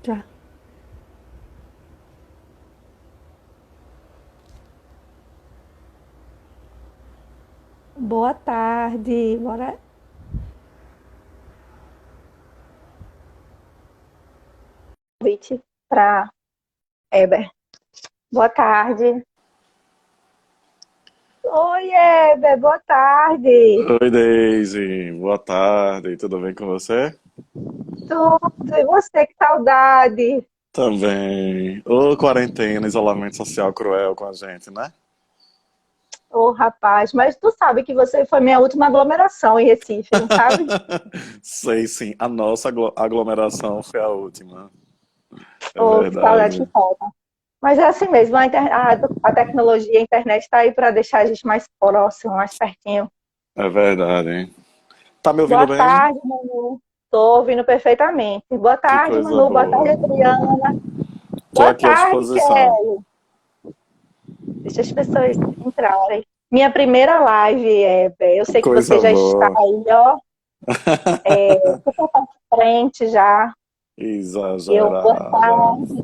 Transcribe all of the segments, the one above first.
Já. Boa tarde. Bora. Convite para Eber. Boa tarde. Oi, Eber. Boa tarde. Oi, Daisy. Boa tarde. Tudo bem com você? Tudo. E você, que saudade. Também. Ô, quarentena, isolamento social cruel com a gente, né? Ô, rapaz, mas tu sabe que você foi minha última aglomeração em Recife, não sabe? Sei sim, a nossa aglomeração foi a última. É Ô, que saudade que verdade. falta. Mas é assim mesmo, a tecnologia, a internet está aí para deixar a gente mais próximo, mais pertinho. É verdade, hein? Tá me ouvindo Boa bem? tarde, Manu. Estou ouvindo perfeitamente. Boa Que tarde, coisa Manu. Boa tarde, boa. Adriana. Tô Boa aqui à tarde, disposição. Kelly. Deixa as pessoas entrarem. Minha primeira live, eu sei que você Coisa já está boa. aí, ó, super pra frente já. Eu, boa Exagerada. tarde.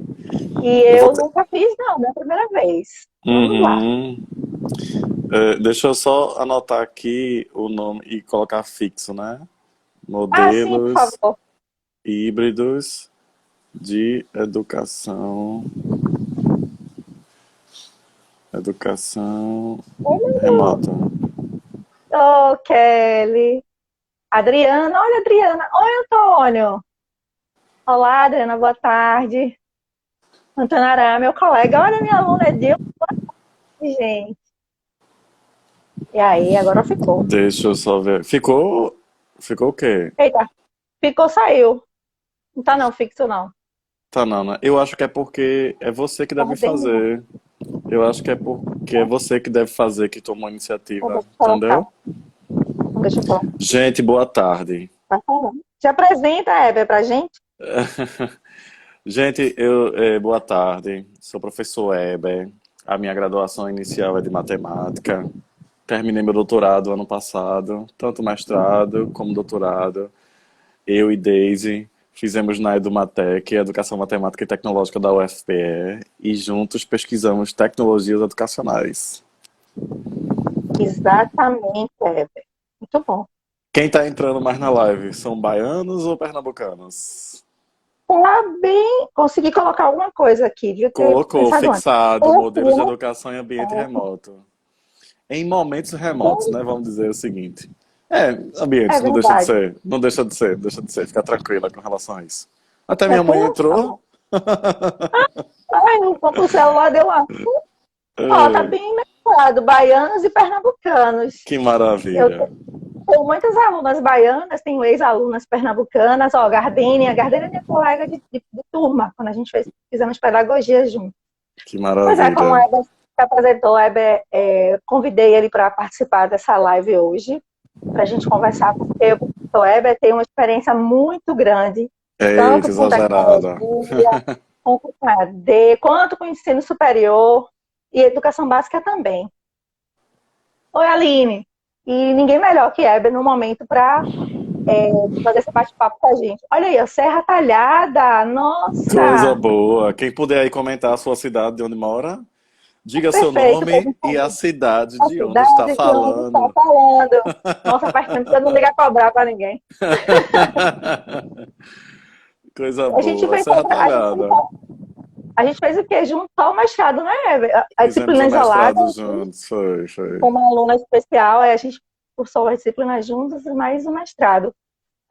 E Eu vou eu ter... nunca fiz, não, minha primeira vez. Vamos lá. Uhum. Deixa eu só anotar aqui o nome e colocar fixo, né? Ah, sim, por Modelos favor. híbridos de educação Oi, Manu. remota. Ô, Kelly. Adriana, olha, Adriana. Oi, Antônio. Olá, Adriana, boa tarde. Antônio Ará, meu colega. Olha, minha aluna é Dilma, gente. E aí, agora ficou. Deixa eu só ver. Ficou o quê? Eita, ficou, saiu. Não tá não, fixo não. Tá, Nana. Eu acho que é porque é você que deve Ordem, fazer. Eu acho que é porque é você que deve fazer que tomou a então iniciativa, deixa eu colocar. entendeu? Então deixa eu colocar. Gente, boa tarde. Vai falando. Se apresenta, Heber, pra gente. Gente, boa tarde. Sou professor Eber. A minha graduação inicial é de matemática. Terminei meu doutorado ano passado, tanto mestrado como doutorado. Eu e Daisy fizemos na Edumatec, Educação Matemática e Tecnológica da UFPE, e juntos pesquisamos tecnologias educacionais. Exatamente, Heber. Muito bom. Quem está entrando mais na live, são baianos ou pernambucanos? Tá bem. Consegui colocar alguma coisa aqui, devia ter Colocou pensado antes. fixado Eu modelos de fui, educação em ambiente remoto. Em momentos remotos, né? Vamos dizer o seguinte. É, é ambientes, não deixa de verdade. ser. Não deixa de ser, deixa de ser. Fica tranquila com relação a isso. Até Já minha tem mãe noção. entrou. Ai, o celular deu uma. Ó, tá É, bem mesclado, baianos e pernambucanos. que Eu maravilha. tenho muitas alunas baianas, tenho ex-alunas pernambucanas, ó, Gardênia é minha colega de turma, quando a gente fizemos pedagogia junto. Que Pois é, como o maravilha. Heber se apresentou, convidei ele para participar dessa live hoje, para a gente conversar, porque o professor Heber tem uma experiência muito grande, Eita, tanto com exagerada. tecnologia, quanto com EAD, quanto com ensino superior e educação básica também. Oi, Aline. E ninguém melhor que Heber no momento para fazer esse bate-papo com a gente. Olha aí, a Serra Talhada, Coisa nossa, boa. Quem puder aí comentar a sua cidade de onde mora, diga seu perfeito para a nome gente e a saber cidade a de onde está cidade de onde está falando. falando. Nossa, faz tempo que eu não ligo a cobrar para ninguém. Coisa A gente boa. fez, Serra a gente fez, Talhada. a gente fez o quê? Junto ao mestrado, né? A Fizemos disciplina o isolada, mestrado juntos. Foi, foi. com uma aluna especial, a gente cursou as disciplinas juntas e mais o mestrado.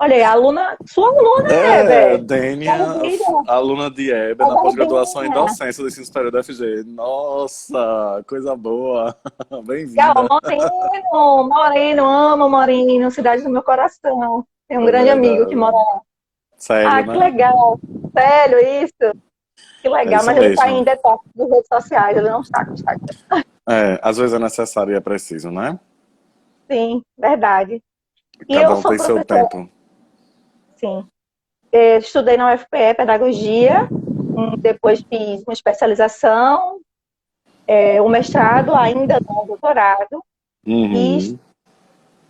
Olha aí, a aluna, sua aluna, É, Heber. Dênia, Maravilha, aluna de Hebe a na pós-graduação em Gardênia. docência do ensino superior da FG. Nossa, coisa boa. Legal, Bem-vinda. Moreno, Moreno, amo Moreno, cidade do meu coração. Tem um É grande amigo que mora verdade. lá. Célio, Ah, que né? legal. Sério, isso? Que É legal, isso mas ele está mesmo. em detox de redes sociais, ele não está com Instagram. É, às vezes é necessário e é preciso, né? Sim, verdade. E Cada eu um sou tem seu professora, tempo. sim. Estudei na UFPE Pedagogia, depois fiz uma especialização, o mestrado, ainda não o doutorado, e Uhum.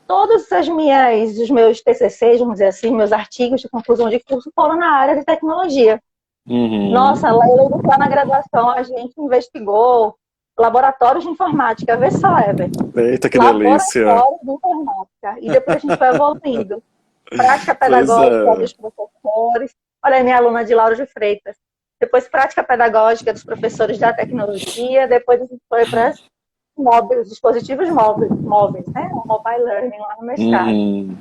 todos os meus TCCs, vamos dizer assim, meus artigos de conclusão de curso foram na área de tecnologia. Nossa, Uhum. lá na graduação a gente investigou laboratórios de informática, vê só, Ever. Eita, que delícia. Laboratórios de informática. E depois a gente foi evoluindo. Prática Pois pedagógica é. dos professores. Olha aí, minha aluna de Lauro de Freitas. Depois, prática pedagógica dos professores da tecnologia. Depois, a gente foi para os móveis, dispositivos móveis, né? O mobile learning lá no mestrado. Uhum.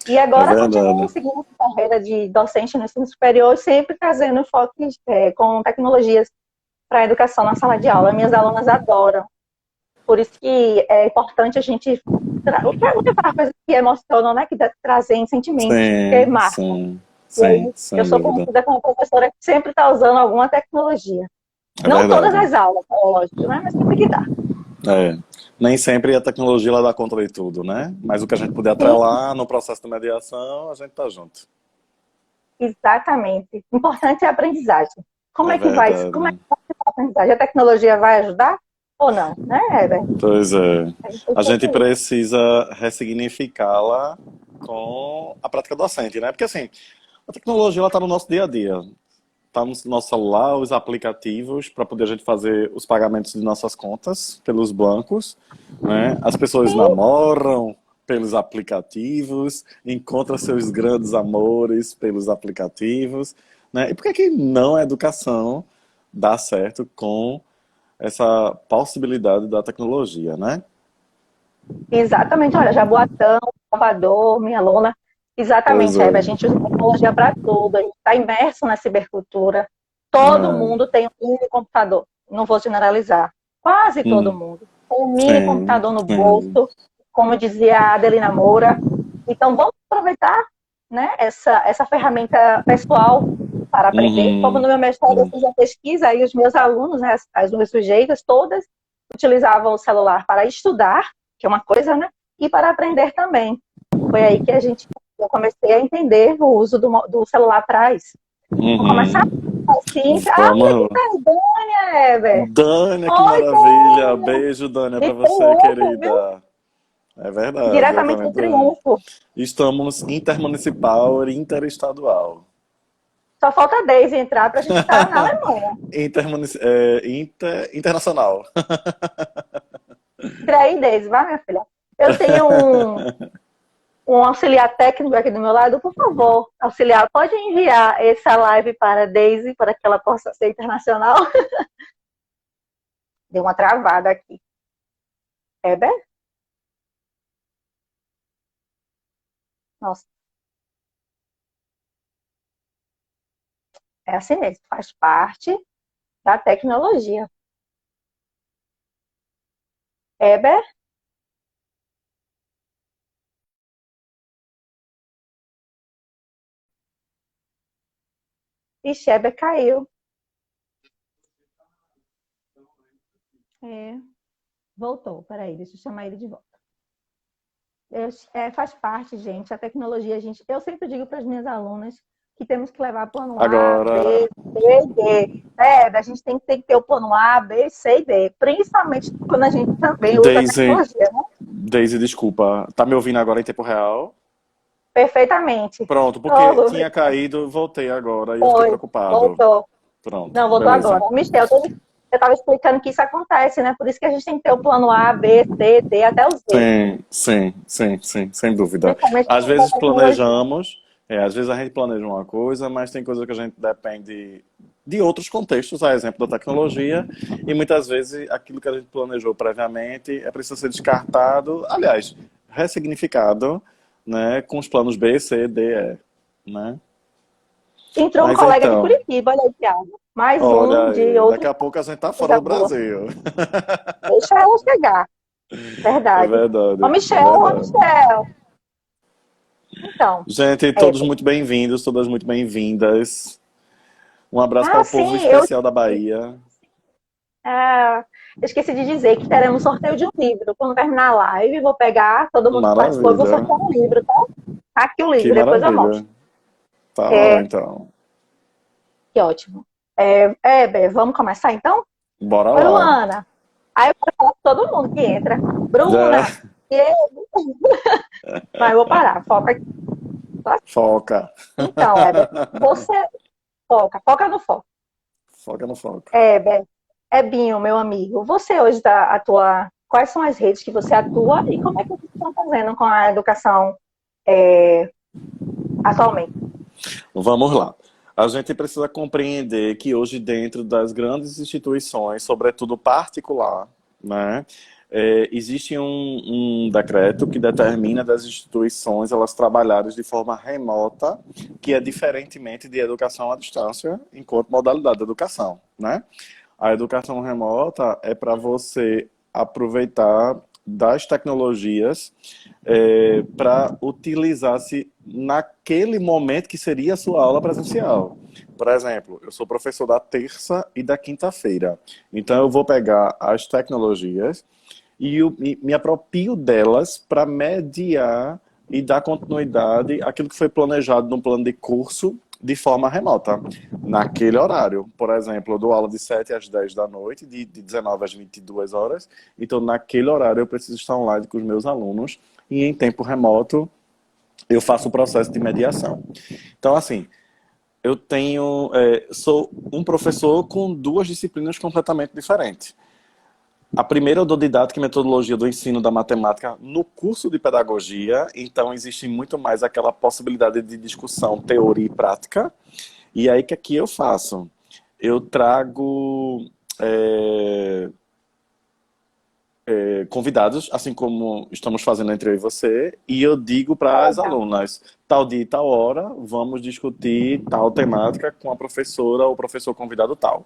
E É agora continuo verdade. seguindo essa carreira de docente no ensino superior, sempre trazendo enfoques com tecnologias para a educação na sala de aula. Minhas alunas adoram. Por isso que é importante a gente levar coisas que emocionam, né? Que trazem sentimentos, que Sim, marcam. sim, E sim, aí, eu sem sou dúvida. conhecida como professora que sempre está usando alguma tecnologia. É Não todas verdade. as aulas, é lógico, né? Mas sempre que dá. É. Nem sempre a tecnologia ela dá conta de tudo, né? Mas o que a gente puder Sim, atrelar no processo de mediação, a gente tá junto. exatamente. Importante é a aprendizagem. É Como é verdade. que vai ser a aprendizagem? A tecnologia vai ajudar ou não, né, Heber? Pois é. A gente tem A que gente saber isso. precisa ressignificá-la com a prática docente, né? Porque assim, a tecnologia ela tá no nosso dia a dia. Tá no nosso celular, os aplicativos para poder a gente fazer os pagamentos de nossas contas pelos bancos, né? As pessoas Sim, namoram pelos aplicativos, encontram seus grandes amores pelos aplicativos, né? E por que que não a educação dá certo com essa possibilidade da tecnologia, né? exatamente. Olha, Jaboatão, Salvador, minha aluna. Pois Exatamente, Heber. A é. gente usa tecnologia para tudo. A gente está imerso na cibercultura. Todo É. mundo tem um mini computador. Não vou generalizar. Quase todo Hum. mundo. Tem um mini Sim, computador no sim. bolso, como dizia a Adelina Moura. Então, vamos aproveitar, né, essa ferramenta pessoal para aprender. Como Uhum. no meu mestrado eu Uhum. fiz a pesquisa, e os meus alunos, né, as meus sujeitos, todas utilizavam o celular para estudar, que é uma coisa, né, e para aprender também. Foi aí que eu comecei a entender o uso do celular para isso. Vou começar Uhum. assim. Olha que Vamos. vergonha, Ever. Dânia, que Oi, maravilha! Beijo, Dânia, de para você, triunfo, viu? querida. É verdade, Diretamente do exatamente, Dânia. triunfo. Estamos intermunicipal e interestadual. Só falta 10 entrar para a gente estar na Alemanha. Internacional. Tira aí, 10, vai, minha filha. Eu tenho um auxiliar técnico aqui do meu lado, por favor, auxiliar, pode enviar essa live para a Daisy para que ela possa ser internacional? Deu uma travada aqui. É, bem? Nossa, é assim mesmo, faz parte da tecnologia. Eber, e Eber caiu. É, voltou, peraí, deixa eu chamar ele de volta. Faz parte, gente, a tecnologia, gente. Eu sempre digo para as minhas alunas que temos que levar plano A, Agora, B, C e D. A gente tem que ter o plano A, B, C e D, principalmente quando a gente também usa a Daisy, tecnologia, né? Daisy, desculpa. Tá me ouvindo agora em tempo real? Perfeitamente. Pronto, porque Oh, tinha caído, voltei agora e eu fiquei foi, preocupado. voltou. Pronto, Não, voltou beleza. agora. Michel, eu estava explicando que isso acontece, né? Por isso que a gente tem que ter o plano A, B, C, D, até o Z. Sim, sim, sim, sim, sem dúvida. Principalmente Às quando usa a vezes tecnologia. planejamos, às vezes a gente planeja uma coisa, mas tem coisa que a gente depende de outros contextos, a exemplo da tecnologia, e muitas vezes aquilo que a gente planejou previamente é preciso ser descartado, aliás, ressignificado, né, com os planos B, C, D, E, né? Entrou um Mas colega de então, Curitiba, olha aí, Thiago. Mais um olha de aí, daqui outro a pouco a gente tá fora coisa do boa. Brasil. Deixa ela chegar. É Verdade. verdade, é Ô verdade. Michel. Então, Gente, é, todos muito bem-vindos, todas muito bem-vindas. Um abraço para ah, o povo sim, especial da Bahia. ah, eu esqueci de dizer que teremos sorteio de um livro. Quando terminar a live, vou pegar todo mundo que participou e vou Maravilha. sortear um livro, tá? Tá aqui o Que livro, depois eu maravilha. mostro. Tá bom, É, então. que ótimo. Vamos começar então? Bora Oi, lá. Luana. Aí eu quero falar com todo mundo que entra. É, Bruna, mas eu vou parar, foca aqui. Tá? foca. Então, Heber, você. Foca, foca no foco. Foca no foco. Binho, meu amigo, você hoje atua. Quais são as redes que você atua e como é que vocês estão fazendo com a educação é, atualmente? Vamos lá. A gente precisa compreender que hoje, dentro das grandes instituições, sobretudo particular, né, existe um decreto que determina das instituições elas trabalharem de forma remota, que é diferentemente de educação à distância, enquanto modalidade de educação, né? A educação remota é para você aproveitar das tecnologias para utilizar-se naquele momento que seria a sua aula presencial. Por exemplo, eu sou professor da terça e da quinta-feira. Então eu vou pegar as tecnologias e me aproprio delas para mediar e dar continuidade àquilo que foi planejado no plano de curso de forma remota, naquele horário. Por exemplo, eu dou aula de 7 às 10 da noite, de 19 às 22 horas. Então, naquele horário, eu preciso estar online com os meus alunos e em tempo remoto eu faço o processo de mediação. Então, assim, eu sou um professor com duas disciplinas completamente diferentes. A primeira eu dou didática e metodologia do ensino da matemática no curso de pedagogia, então existe muito mais aquela possibilidade de discussão, teoria e prática. E aí, o que aqui eu faço? Eu trago convidados, assim como estamos fazendo entre eu e você, e eu digo para as Legal. alunas, tal dia e tal hora, vamos discutir tal temática com a professora ou professor convidado tal.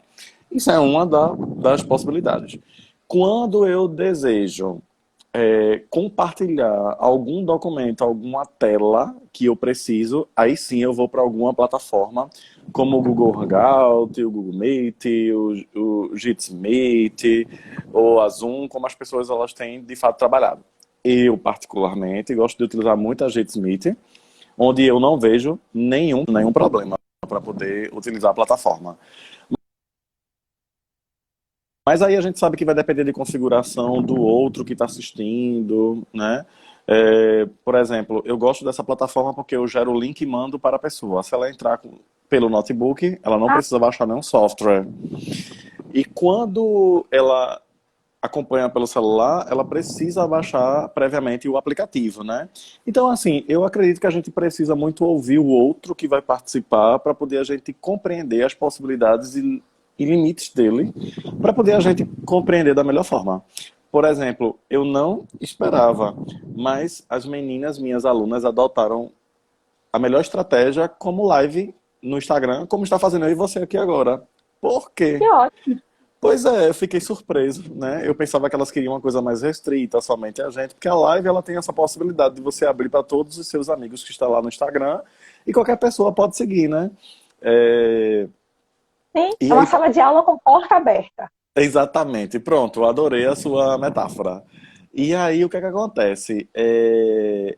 Isso é uma das possibilidades. Quando eu desejo compartilhar algum documento, alguma tela que eu preciso, aí sim eu vou para alguma plataforma, como o Google Hangout, o Google Meet, o Jitsi Meet, ou a Zoom, como as pessoas elas têm de fato trabalhado. Eu, particularmente, gosto de utilizar muito a Jitsi Meet, onde eu não vejo nenhum problema para poder utilizar a plataforma. Mas aí a gente sabe que vai depender de configuração do outro que está assistindo, né? Por exemplo, eu gosto dessa plataforma porque eu gero o link e mando para a pessoa. Se ela entrar pelo notebook, ela não Ah, precisa baixar nenhum software. E quando ela acompanha pelo celular, ela precisa baixar previamente o aplicativo, né? Então, assim, eu acredito que a gente precisa muito ouvir o outro que vai participar para poder a gente compreender as possibilidades e limites dele, para poder a gente compreender da melhor forma. Por exemplo, eu não esperava, mas as meninas, minhas alunas, adotaram a melhor estratégia como live no Instagram, como está fazendo eu e você aqui agora. Por quê? que ótimo. Pois é, eu fiquei surpreso, né? Eu pensava que elas queriam uma coisa mais restrita, somente a gente, porque a live ela tem essa possibilidade de você abrir para todos os seus amigos que estão lá no Instagram e qualquer pessoa pode seguir, né? É... Sim, E é uma aí, sala de aula com porta aberta. exatamente, pronto, eu adorei a sua metáfora. E aí, o que é que acontece?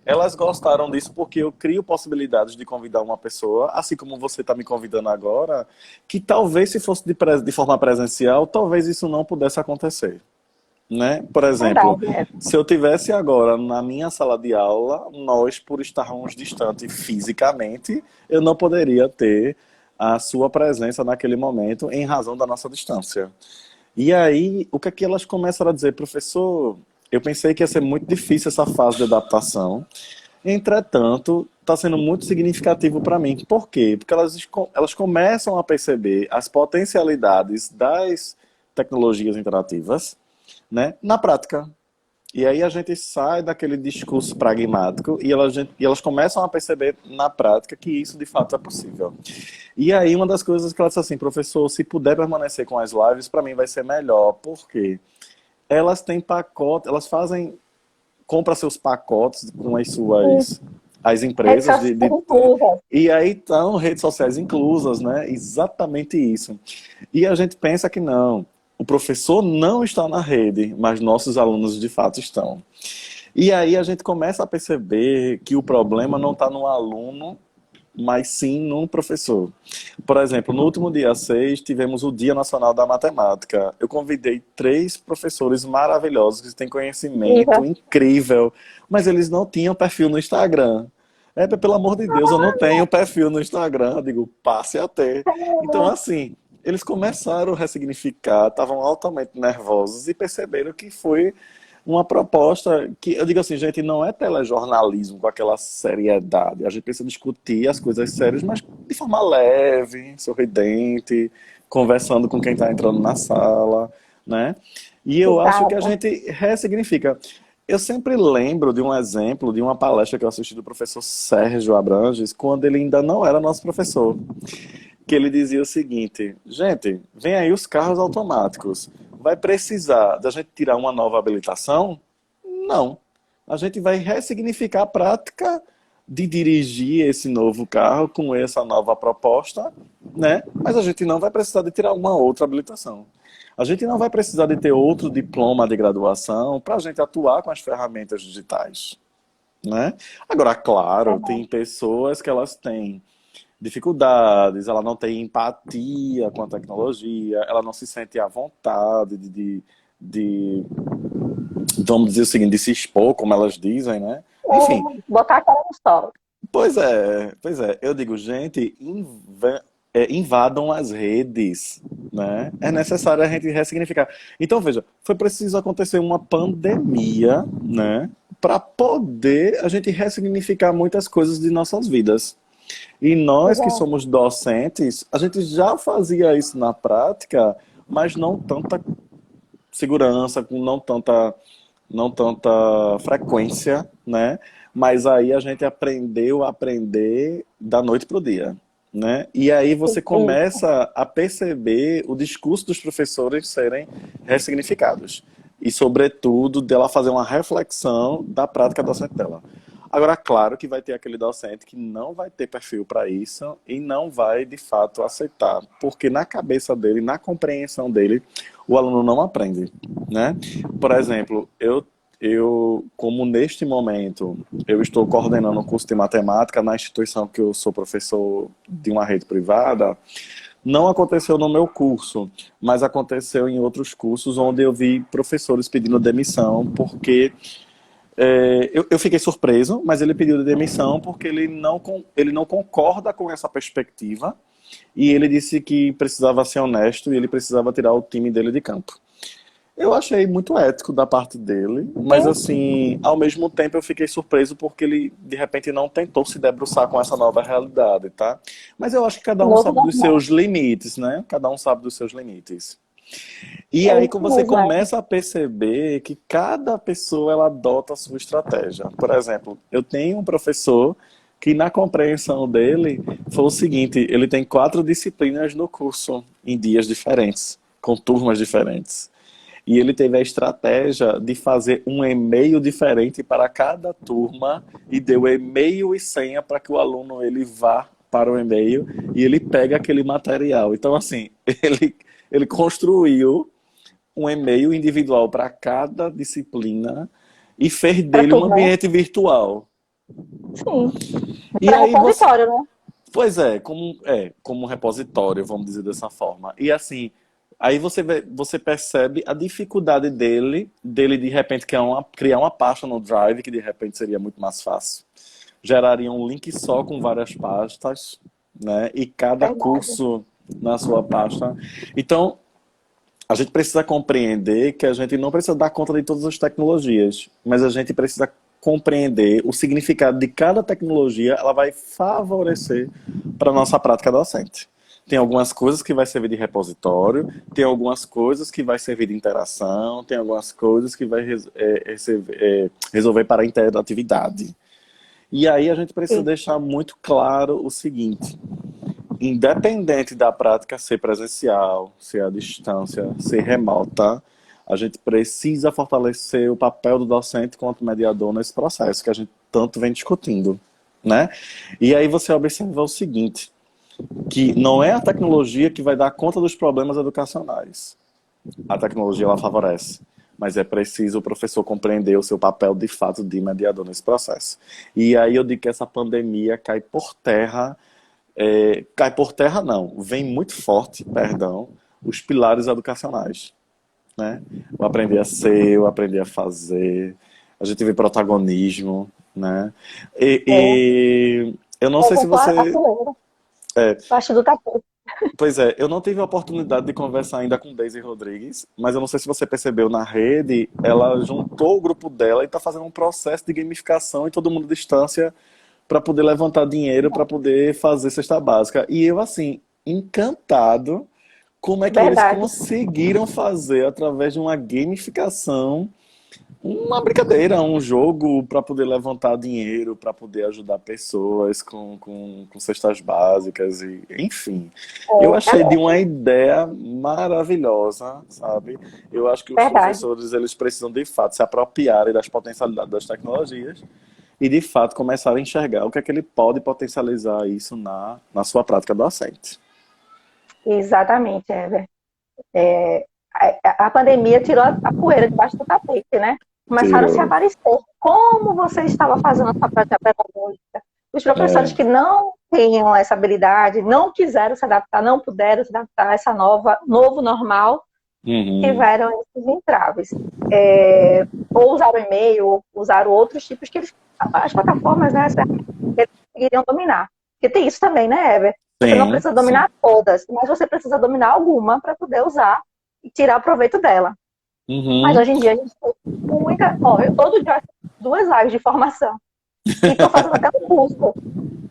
Elas gostaram disso porque eu crio possibilidades de convidar uma pessoa, assim como você está me convidando agora, que talvez se fosse de forma presencial, talvez isso não pudesse acontecer, né? Por exemplo, Verdade, é. se eu tivesse agora na minha sala de aula, nós, por estarmos distantes fisicamente, eu não poderia ter a sua presença naquele momento em razão da nossa distância. E aí, o que é que elas começaram a dizer? Professor, eu pensei que ia ser muito difícil essa fase de adaptação. Entretanto, está sendo muito significativo para mim. Por quê? Porque elas começam a perceber as potencialidades das tecnologias interativas, né, na prática. E aí a gente sai daquele discurso pragmático e elas começam a perceber na prática que isso de fato é possível. E aí uma das coisas que ela disse assim, professor, se puder permanecer com as lives, para mim vai ser melhor. Por quê? Elas têm pacote, elas compram seus pacotes com as suas as Redes empresas sociais inclusas. e aí estão redes sociais inclusas, né? Exatamente isso. E a gente pensa que não. O professor não está na rede, mas nossos alunos de fato estão. E aí a gente começa a perceber que o problema não está no aluno, mas sim no professor. Por exemplo, no último dia 6, tivemos o Dia Nacional da Matemática. Eu convidei 3 professores maravilhosos que têm conhecimento Incrível. incrível, mas eles não tinham perfil no Instagram. pelo amor de Deus, eu não tenho perfil no Instagram. Eu digo, passe a ter. Então, assim, eles começaram a ressignificar, estavam altamente nervosos e perceberam que foi uma proposta que, eu digo assim, gente, não é telejornalismo com aquela seriedade. A gente precisa discutir as coisas sérias, mas de forma leve, sorridente, conversando com quem está entrando na sala, né? E eu acho que a Exato. gente ressignifica. Eu sempre lembro de um exemplo, de uma palestra que eu assisti do professor Sérgio Abranges, quando ele ainda não era nosso professor, que ele dizia o seguinte: gente, vem aí os carros automáticos. Vai precisar da gente tirar uma nova habilitação? Não. A gente vai ressignificar a prática de dirigir esse novo carro com essa nova proposta, né? Mas a gente não vai precisar de tirar uma outra habilitação. A gente não vai precisar de ter outro diploma de graduação para a gente atuar com as ferramentas digitais, né? Agora, claro, tem pessoas que elas têm dificuldades, ela não tem empatia com a tecnologia, ela não se sente à vontade de, vamos dizer o seguinte, de se expor, como elas dizem, né? Enfim, Botar a cara no sol. pois é, eu digo, gente, invadam as redes, né? É necessário a gente ressignificar. Então, veja, foi preciso acontecer uma pandemia, né? Para poder a gente ressignificar muitas coisas de nossas vidas. E nós que Exato. somos docentes, a gente já fazia isso na prática, mas não tanta segurança, com não tanta frequência, né? Mas aí a gente aprendeu a aprender da noite para o dia, né? E aí você Isso. começa a perceber o discurso dos professores serem ressignificados. E, sobretudo, dela fazer uma reflexão da prática docente dela. Agora, claro que vai ter aquele docente que não vai ter perfil para isso e não vai, de fato, aceitar. Porque na cabeça dele, na compreensão dele, o aluno não aprende, né? Por exemplo, como neste momento eu estou coordenando um curso de matemática na instituição que eu sou professor de uma rede privada, não aconteceu no meu curso, mas aconteceu em outros cursos onde eu vi professores pedindo demissão porque eu fiquei surpreso, mas ele pediu demissão porque ele não concorda com essa perspectiva e ele disse que precisava ser honesto e ele precisava tirar o time dele de campo. Eu achei muito ético da parte dele, mas Sim, assim, ao mesmo tempo eu fiquei surpreso porque ele de repente não tentou se debruçar com essa nova realidade, tá? Mas eu acho que cada o um novo sabe dos normal. seus limites, né? Cada um sabe dos seus limites. E É aí isso você mesmo, é. começa a perceber que cada pessoa ela adota a sua estratégia. Por exemplo, eu tenho um professor que na compreensão dele foi o seguinte, ele tem 4 disciplinas no curso, em dias diferentes, com turmas diferentes. E ele teve a estratégia de fazer um e-mail diferente para cada turma e deu e-mail e senha para que o aluno ele vá para o e-mail e ele pega aquele material. Então, assim, ele construiu um e-mail individual para cada disciplina e fez Para dele um turma, né? ambiente virtual. Sim. E Para aí você, repositório, né? pois como um repositório, vamos dizer dessa forma. E assim, aí você percebe a dificuldade dele de repente criar uma pasta no Drive, que de repente seria muito mais fácil. Geraria um link só com várias pastas, né? E cada Verdade. curso na sua pasta. Então, a gente precisa compreender que a gente não precisa dar conta de todas as tecnologias, mas a gente precisa compreender o significado de cada tecnologia, ela vai favorecer para a nossa prática docente. Tem algumas coisas que vai servir de repositório, tem algumas coisas que vai servir de interação, tem algumas coisas que vai resolver para a interatividade. E aí a gente precisa Sim. deixar muito claro o seguinte: independente da prática ser presencial, ser à distância, ser remota, a gente precisa fortalecer o papel do docente quanto mediador nesse processo que a gente tanto vem discutindo, né? E aí você observa o seguinte, que não é a tecnologia que vai dar conta dos problemas educacionais. A tecnologia ela favorece, mas é preciso o professor compreender o seu papel de fato de mediador nesse processo. E aí eu digo que essa pandemia cai por terra não, vem muito forte, perdão, os pilares educacionais, né? O aprender a ser, o aprender a fazer, a gente vê protagonismo, né? É, Eu não eu sei se vou a você. capoeira, É, parte do tapete. pois é, eu não tive a oportunidade de conversar ainda com Daisy Rodrigues, mas eu não sei se você percebeu na rede, ela juntou o grupo dela e está fazendo um processo de gamificação e todo mundo à distância para poder levantar dinheiro, para poder fazer cesta básica. E eu, assim, encantado como é que eles Verdade. conseguiram fazer através de uma gamificação uma brincadeira, um jogo para poder levantar dinheiro, para poder ajudar pessoas com cestas básicas e enfim. Eu É, achei de uma ideia maravilhosa, sabe? Eu acho que os verdade. professores eles precisam de fato se apropriarem das potencialidades das tecnologias e de fato começar a enxergar o que é que ele pode potencializar isso na sua prática docente. Exatamente, Ever. É, a pandemia tirou a poeira debaixo do tapete, né? Começaram a se Tirou. aparecer. Como você estava fazendo a sua prática pedagógica? Os professores É. que não tinham essa habilidade, não quiseram se adaptar, não puderam se adaptar a essa novo normal, Uhum. tiveram esses entraves. Ou usaram e-mail, ou usaram outros tipos que as plataformas, né, as ferramentas que eles conseguiriam dominar. Porque tem isso também, né, Ever? Você não Sim, precisa sim. dominar todas, mas você precisa dominar alguma para poder usar e tirar proveito dela. Mas Uhum. hoje em dia a gente tem muita. Ó, eu todo dia faço 2 lives de formação e estou fazendo até um curso.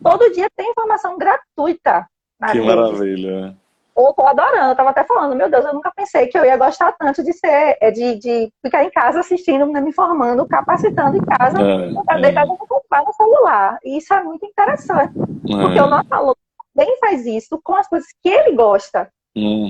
Todo dia tem informação gratuita Que nas redes. maravilha. Eu tô adorando, eu tava até falando, meu Deus, eu nunca pensei que eu ia gostar tanto de ser, de ficar em casa assistindo, né, me formando, capacitando em casa, É, para deitar no sofá no celular. E isso é muito interessante, porque o é. nosso aluno também faz isso com as coisas que ele gosta.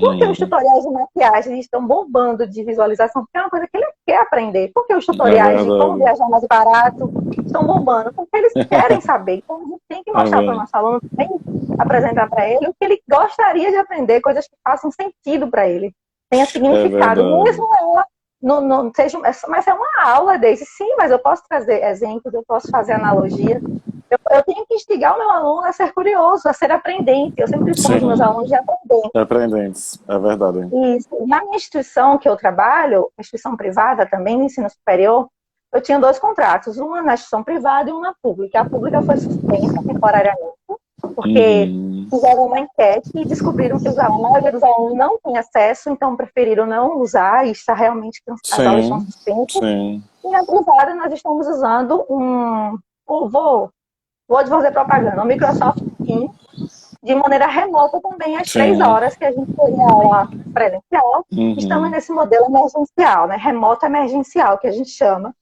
Porque os Uhum. tutoriais de maquiagem estão bombando de visualização, porque é uma coisa que ele quer aprender. Porque os É tutoriais de como verdade. viajar mais barato estão bombando, porque eles querem saber. Então a gente tem que É mostrar para o verdade. nosso aluno, tem que apresentar para ele o que ele gostaria de aprender, coisas que façam sentido para ele, tenha É significado, verdade. mesmo ela não seja, mas é uma aula desse, sim, mas eu posso trazer exemplos, eu posso fazer analogia. Eu tenho que instigar o meu aluno a ser curioso, a ser aprendente. Eu sempre chamo os meus Sim. alunos de aprendente. Aprendentes. É verdade. E na minha instituição que eu trabalho, instituição privada também, de ensino superior, eu tinha 2 contratos, uma na instituição privada e uma na pública. A pública foi suspensa temporariamente, porque Uhum. fizeram uma enquete e descobriram que a maioria dos alunos não tem acesso, então preferiram não usar e está realmente as aulas estão Sim. suspensas. Sim. E na privada nós estamos usando vou fazer propaganda, o Microsoft Teams, de maneira remota também às três Sim. horas que a gente teria aula presencial. Estamos Uhum. nesse modelo emergencial, né? Remoto emergencial, que a gente chama.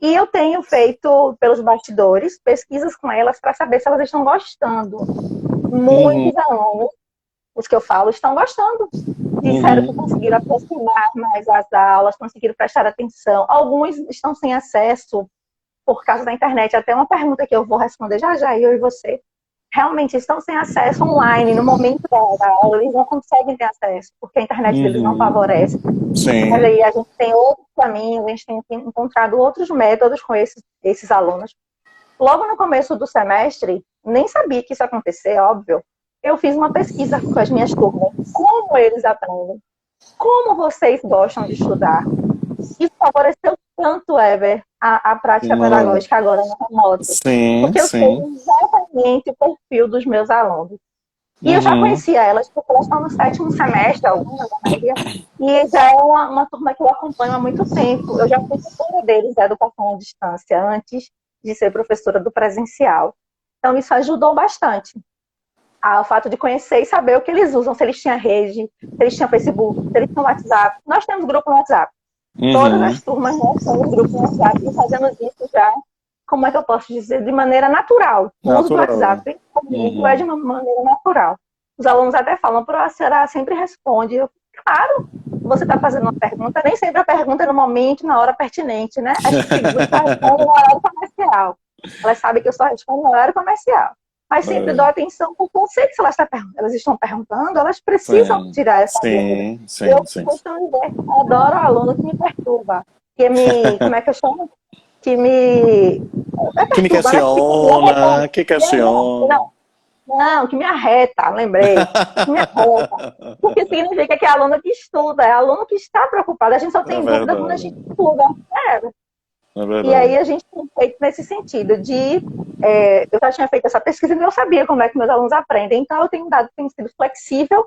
E eu tenho feito, pelos bastidores, pesquisas com elas para saber se elas estão gostando. Uhum. Muitos alunos, os que eu falo, estão gostando. Disseram que Uhum. conseguiram aproximar mais as aulas, conseguiram prestar atenção. Alguns estão sem acesso por causa da internet. Até uma pergunta que eu vou responder já já, eu e você. Realmente estão sem acesso online no momento da aula, eles não conseguem ter acesso, porque a internet deles não Uhum. favorece. Mas Sim. aí a gente tem outros caminhos, a gente tem encontrado outros métodos com esses alunos. Logo no começo do semestre, nem sabia que isso ia acontecer, óbvio. Eu fiz uma pesquisa com as minhas turmas. Como eles aprendem? Como vocês gostam de estudar? Isso favoreceu tanto, Ever, a Que prática maravilha. pedagógica agora no remoto. Sim, Porque eu sei sim. exatamente o perfil dos meus alunos. E eu já Uhum. conhecia elas, porque elas estão no 7º semestre, algumas, a maioria, e já é uma turma que eu acompanho há muito tempo. Eu já fui tutora deles da educação à distância, antes de ser professora do presencial. Então, isso ajudou bastante. O fato de conhecer e saber o que eles usam, se eles tinham rede, se eles tinham Facebook, se eles tinham WhatsApp. Nós temos grupo no WhatsApp. Todas Uhum. as turmas nós temos grupo no WhatsApp e fazemos isso já, como é que eu posso dizer, de maneira natural. O uso do Natural. WhatsApp comigo é de Uhum. uma maneira natural. Os alunos até falam, a senhora sempre responde. Eu, claro, você está fazendo uma pergunta, nem sempre a pergunta é no momento, na hora pertinente, né? As perguntas só respondem no horário comercial. Elas sabem que eu só respondo no horário comercial. Mas sempre dou É. atenção, porque eu sei que se elas estão perguntando, elas precisam Sim. tirar essa dúvida. Sim, sim, Eu sim. costumo dizer, adoro aluno que me perturba, como é que eu chamo? Que me Que me perturba, né? Que fica me arretando. questiona, que questiona. Não, não, que me arreta, lembrei. Que me arreta. Porque significa que é aluno que estuda, é aluno que está preocupado. A gente só É tem dúvida quando a verdade. gente estuda. É, É E verdade. aí a gente tem feito nesse sentido de... eu já tinha feito essa pesquisa e não sabia como é que meus alunos aprendem, então eu tenho dado, tem sido flexível,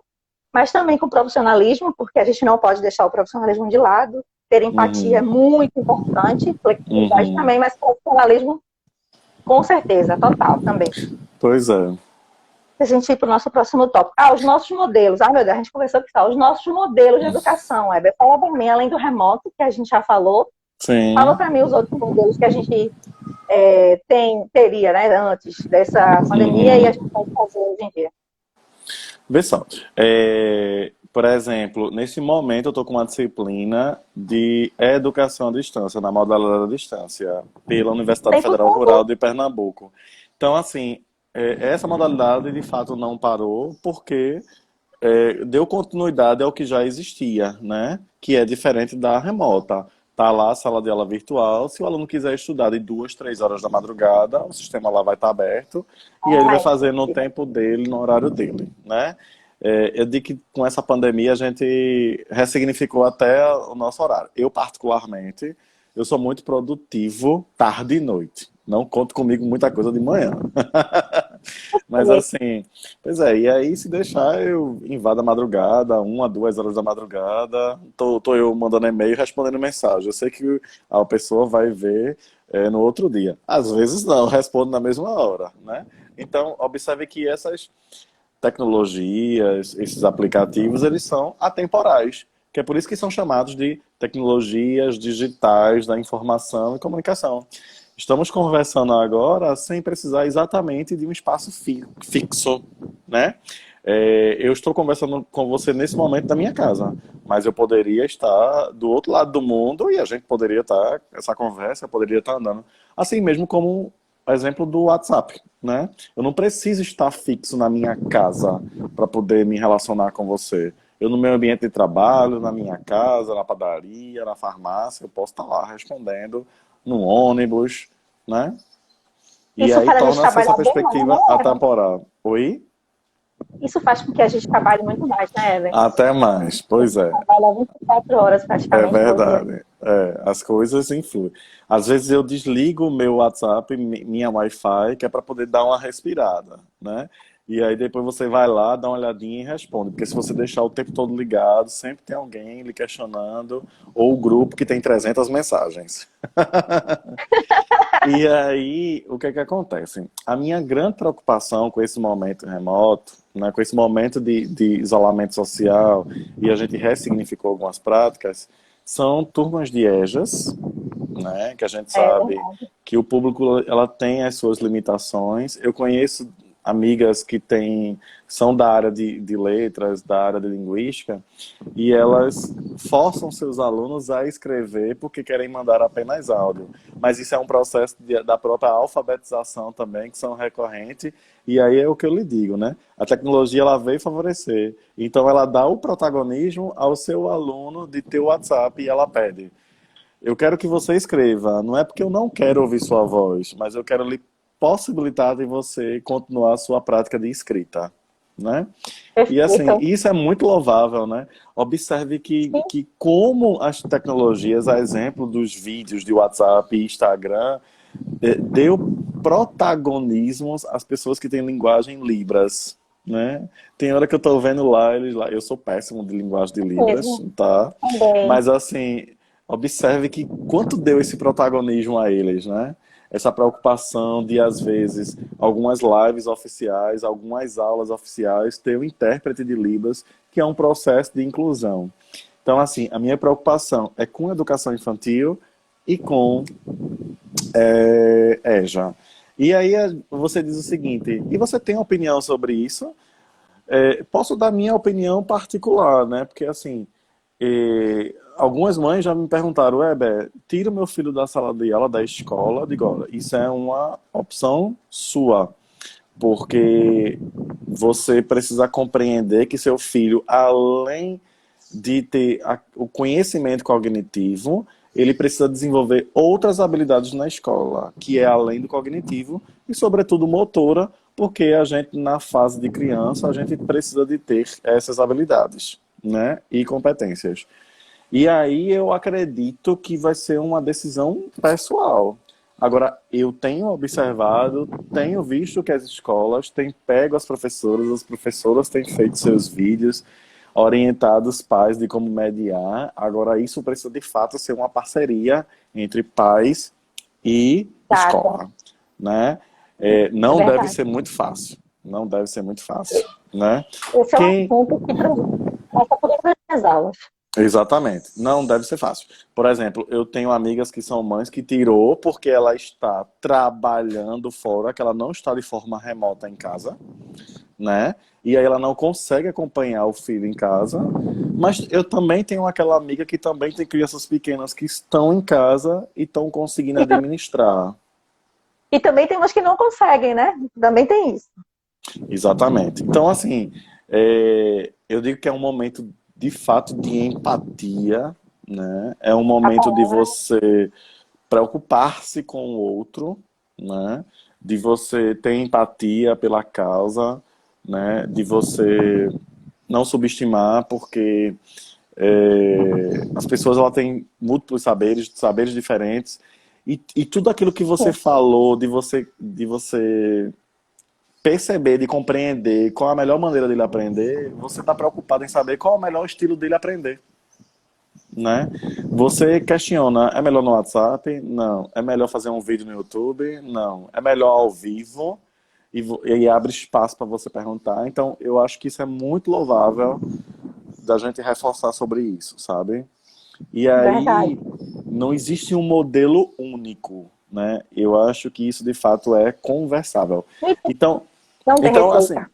mas também com profissionalismo, porque a gente não pode deixar o profissionalismo de lado. Ter empatia é Uhum, muito importante, flexibilidade uhum. também, mas profissionalismo com certeza, total também. Pois é. Se a gente ir para o nosso próximo tópico. Os nossos modelos. Meu Deus, a gente conversou que os nossos modelos de educação. Heber, fala para mim, além do remoto, que a gente já falou, fala Sim. para mim os outros modelos que a gente teria, né, antes dessa pandemia e a Uhum. gente pode fazer hoje em dia. Vê só. Por exemplo, nesse momento eu estou com uma disciplina de educação à distância, na modalidade à distância, pela Universidade Tempo Federal todo. Rural de Pernambuco. Então, assim, essa modalidade de fato não parou porque deu continuidade ao que já existia, né? Que é diferente da remota. Tá lá a sala de aula virtual. Se o aluno quiser estudar de 2, 3 horas da madrugada, o sistema lá vai estar aberto e aí ele vai Ai, fazer no tempo dele, no horário dele, né? Eu digo que com essa pandemia a gente ressignificou até o nosso horário. Eu, particularmente, eu sou muito produtivo tarde e noite. Não conto comigo muita coisa de manhã. Mas assim, pois é, e aí se deixar eu invado a madrugada, 1 a 2 horas da madrugada, tô eu mandando e-mail e respondendo mensagem. Eu sei que a pessoa vai ver no outro dia. Às vezes não, eu respondo na mesma hora, né? Então, observe que essas tecnologias, esses aplicativos, eles são atemporais, que é por isso que são chamados de tecnologias digitais da informação e comunicação. Estamos conversando agora sem precisar exatamente de um espaço fixo, né? Eu estou conversando com você nesse momento da minha casa, mas eu poderia estar do outro lado do mundo e a gente poderia estar, essa conversa poderia estar andando. Assim mesmo como o exemplo do WhatsApp, né? Eu não preciso estar fixo na minha casa para poder me relacionar com você. Eu no meu ambiente de trabalho, na minha casa, na padaria, na farmácia, eu posso estar lá respondendo no ônibus, né? E isso aí faz a gente torna-se essa trabalhar bem mais, né, perspectiva Evan? atemporal. Oi? Isso faz com que a gente trabalhe muito mais, né, Evan? Até mais, A pois gente é. trabalha 24 horas É praticamente por dia. verdade. As coisas influem. Às vezes eu desligo o meu WhatsApp, minha Wi-Fi, que é para poder dar uma respirada, né? E aí depois você vai lá, dá uma olhadinha e responde. Porque se você deixar o tempo todo ligado, sempre tem alguém lhe questionando, ou o grupo que tem 300 mensagens. E aí, o que é que acontece? A minha grande preocupação com esse momento remoto, né, com esse momento de isolamento social, e a gente ressignificou algumas práticas, são turmas de EJAs, né, que a gente É sabe verdade. que o público ela tem as suas limitações. Eu conheço amigas que são da área de letras, da área de linguística, e elas forçam seus alunos a escrever porque querem mandar apenas áudio. Mas isso é um processo da própria alfabetização também, que são recorrentes, e aí é o que eu lhe digo, né? A tecnologia ela veio favorecer. Então ela dá o protagonismo ao seu aluno de ter o WhatsApp e ela pede. Eu quero que você escreva. Não é porque eu não quero ouvir sua voz, mas eu quero lhe possibilitar de você continuar a sua prática de escrita, né? E assim, Perfeito. isso é muito louvável, né? Observe Sim, que como as tecnologias, a exemplo dos vídeos de WhatsApp e Instagram, deu protagonismos às pessoas que têm linguagem Libras, né? Tem hora que eu tô vendo lá, eles lá, eu sou péssimo de linguagem de Libras, mesmo. tá? Também. Mas assim, observe que quanto deu esse protagonismo a eles, né? Essa preocupação de, às vezes, algumas lives oficiais, algumas aulas oficiais, ter um intérprete de Libras, que é um processo de inclusão. Então, assim, a minha preocupação é com a educação infantil e com EJA. E aí você diz o seguinte, e você tem opinião sobre isso? Posso dar minha opinião particular, né? Porque, assim, algumas mães já me perguntaram, Weber, tira o meu filho da sala de aula da escola. Digo, olha, isso é uma opção sua, porque você precisa compreender que seu filho, além de ter o conhecimento cognitivo, ele precisa desenvolver outras habilidades na escola, que é além do cognitivo e, sobretudo, motora, porque a gente, na fase de criança, a gente precisa de ter essas habilidades, né, e competências. E aí eu acredito que vai ser uma decisão pessoal. Agora, eu tenho observado, tenho visto que as escolas têm pego as professoras têm feito seus vídeos, orientado os pais de como mediar. Agora, isso precisa de fato ser uma parceria entre pais e Tá, escola, né? é Não deve verdade. ser muito fácil. Não deve ser muito fácil, né? Esse é um Quem, assunto que passa por todas as minhas aulas. Exatamente. Não deve ser fácil. Por exemplo, eu tenho amigas que são mães que tirou porque ela está trabalhando fora, que ela não está de forma remota em casa, né? E aí ela não consegue acompanhar o filho em casa. Mas eu também tenho aquela amiga que também tem crianças pequenas que estão em casa e estão conseguindo E, administrar. e também tem umas que não conseguem, né? Também tem isso. Exatamente. Então, assim, eu digo que é um momento de fato de empatia, né? É um A momento de palavra você preocupar-se com o outro, né? De você ter empatia pela causa, né? De você não subestimar, porque as pessoas ela têm múltiplos saberes, saberes diferentes, e tudo aquilo que você falou, de você perceber, de compreender qual a melhor maneira dele aprender, você está preocupado em saber qual é o melhor estilo dele aprender, né? Você questiona, é melhor no WhatsApp? Não. É melhor fazer um vídeo no YouTube? Não. É melhor ao vivo? E abre espaço para você perguntar. Então, eu acho que isso é muito louvável da gente reforçar sobre isso, sabe? E verdade. aí, não existe um modelo único, né? Eu acho que isso, de fato, é conversável. Então, Não tem então assim, receita.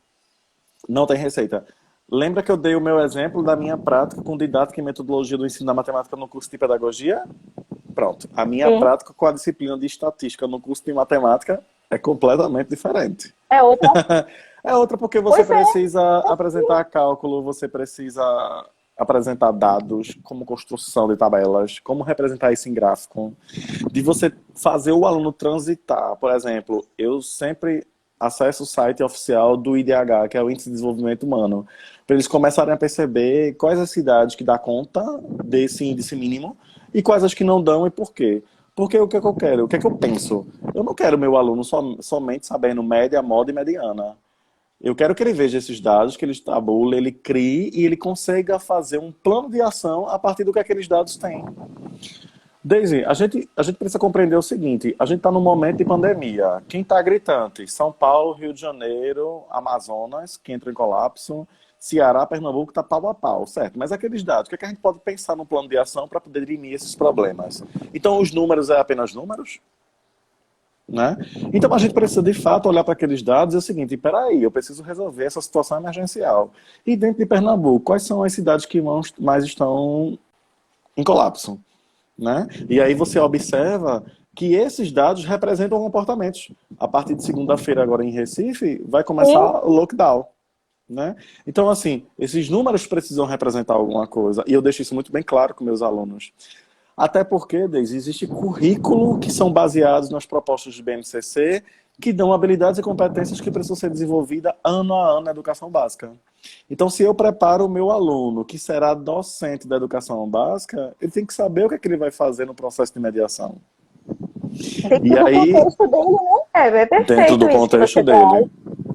não tem receita. Lembra que eu dei o meu exemplo da minha prática com didática e metodologia do ensino da matemática no curso de pedagogia? Pronto. A minha Sim. prática com a disciplina de estatística no curso de matemática é completamente diferente. É outra. É outra porque você Pois é. precisa apresentar cálculo, você precisa apresentar dados, como construção de tabelas, como representar isso em gráfico, de você fazer o aluno transitar. Por exemplo, eu sempre acesso o site oficial do IDH, que é o Índice de Desenvolvimento Humano, para eles começarem a perceber quais as cidades que dão conta desse índice mínimo e quais as que não dão e por quê. Porque o que é que eu quero? O que é que eu penso? Eu não quero meu aluno somente sabendo média, moda e mediana. Eu quero que ele veja esses dados, que ele estabule, ele crie e ele consiga fazer um plano de ação a partir do que aqueles dados têm. Daisy, a gente precisa compreender o seguinte: a gente está num momento de pandemia. Quem está gritante? São Paulo, Rio de Janeiro, Amazonas, que entra em colapso, Ceará, Pernambuco está pau a pau, certo? Mas aqueles dados, o que é que a gente pode pensar no plano de ação para poder dirimir esses problemas? Então, os números é apenas números? Né? Então a gente precisa de fato olhar para aqueles dados e é o seguinte, peraí, eu preciso resolver essa situação emergencial. E dentro de Pernambuco, quais são as cidades que mais estão em colapso? Né? E aí você observa que esses dados representam comportamentos. A partir de segunda-feira agora em Recife, vai Sim. começar o lockdown. Né? Então, assim, esses números precisam representar alguma coisa. E eu deixo isso muito bem claro com meus alunos. Até porque, Deise, existe currículo que são baseados nas propostas do BNCC que dão habilidades e competências que precisam ser desenvolvidas ano a ano na educação básica. Então, se eu preparo o meu aluno, que será docente da educação básica, ele tem que saber o que é que ele vai fazer no processo de mediação. E Dentro do aí, contexto dele, né? É dentro perfeito do isso que contexto você traz. dele,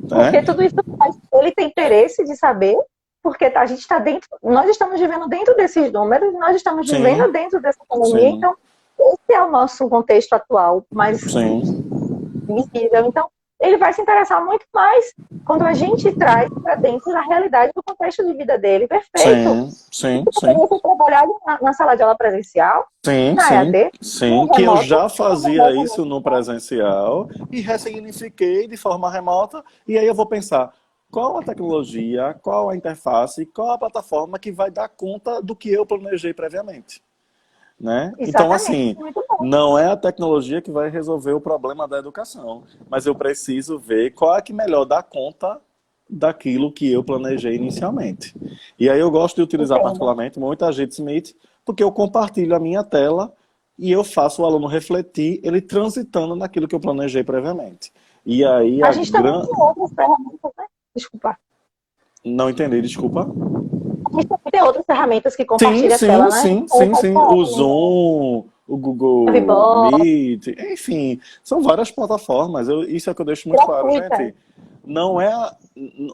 Porque né? tudo isso faz. Ele tem interesse de saber, porque a gente está dentro, nós estamos vivendo dentro desses números, nós estamos Sim, vivendo dentro dessa economia, sim, então esse é o nosso contexto atual, mais sim, visível. Então, ele vai se interessar muito mais quando a gente traz para dentro da realidade do contexto de vida dele. Perfeito. sim, sim, Isso sim. poderia ser trabalhado na sala de aula presencial, Sim, na sim, EAD, sim, no que eu remoto, já no fazia remoto isso no presencial e ressignifiquei de forma remota, e aí eu vou pensar qual a tecnologia, qual a interface, qual a plataforma que vai dar conta do que eu planejei previamente, né? Então, exatamente, assim, muito bom. não é a tecnologia que vai resolver o problema da educação, mas eu preciso ver qual é que melhor dá conta daquilo que eu planejei inicialmente. E aí eu gosto de utilizar Entendo. particularmente muito a Agite Smith, porque eu compartilho a minha tela e eu faço o aluno refletir, ele transitando naquilo que eu planejei previamente. E aí A a gente também gran... tem outras ferramentas, né? Desculpa. Não entendi, desculpa. Tem outras ferramentas que Sim, compartilham a tela, sim, né? sim, Ou sim, sim. O Zoom, o Google Vibor, Meet, enfim, são várias plataformas. Isso é o que eu deixo muito claro, gratuita. gente. Não é,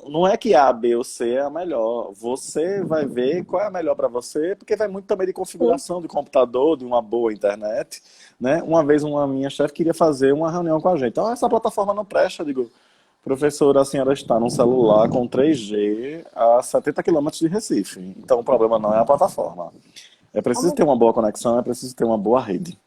não é que A, B ou C é a melhor. Você vai ver qual é a melhor para você, porque vai muito também de Sim. configuração do computador, de uma boa internet, né? Uma vez uma minha chefe queria fazer uma reunião com a gente. Então, essa plataforma não presta, eu digo, professora, a senhora está num celular com 3G a 70 quilômetros de Recife. Então, o problema não é a plataforma. É preciso ter uma boa conexão, é preciso ter uma boa rede,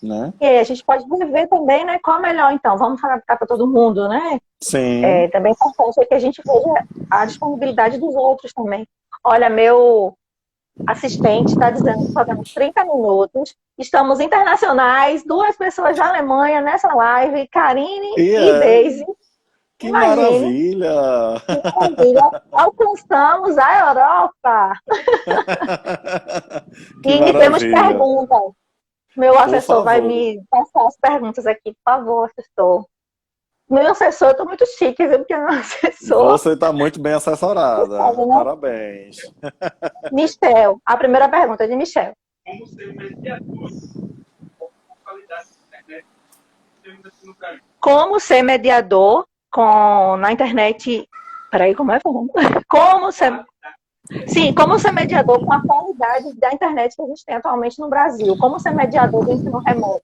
né? E aí, a gente pode ver também, né, qual é melhor, então. Vamos adaptar para todo mundo, né? Sim. Também é importante que a gente veja a disponibilidade dos outros também. Olha, meu assistente está dizendo que só temos 30 minutos, estamos internacionais, duas pessoas da Alemanha nessa live, Karine E e é, Daisy. que Imagine, maravilha! que maravilha, alcançamos a Europa. Que E temos maravilha! perguntas. Meu Por assessor vai favor. me passar as perguntas aqui, por favor, assessor. Meu assessor, eu tô muito chique, viu? Porque meu assessor, Você está muito bem assessorada. sabe, né? Parabéns. Michel, a primeira pergunta é de Michel. Como ser mediador na internet? Peraí, como é? Como ser, sim, como ser mediador com a qualidade da internet que a gente tem atualmente no Brasil? Como ser mediador do ensino remoto?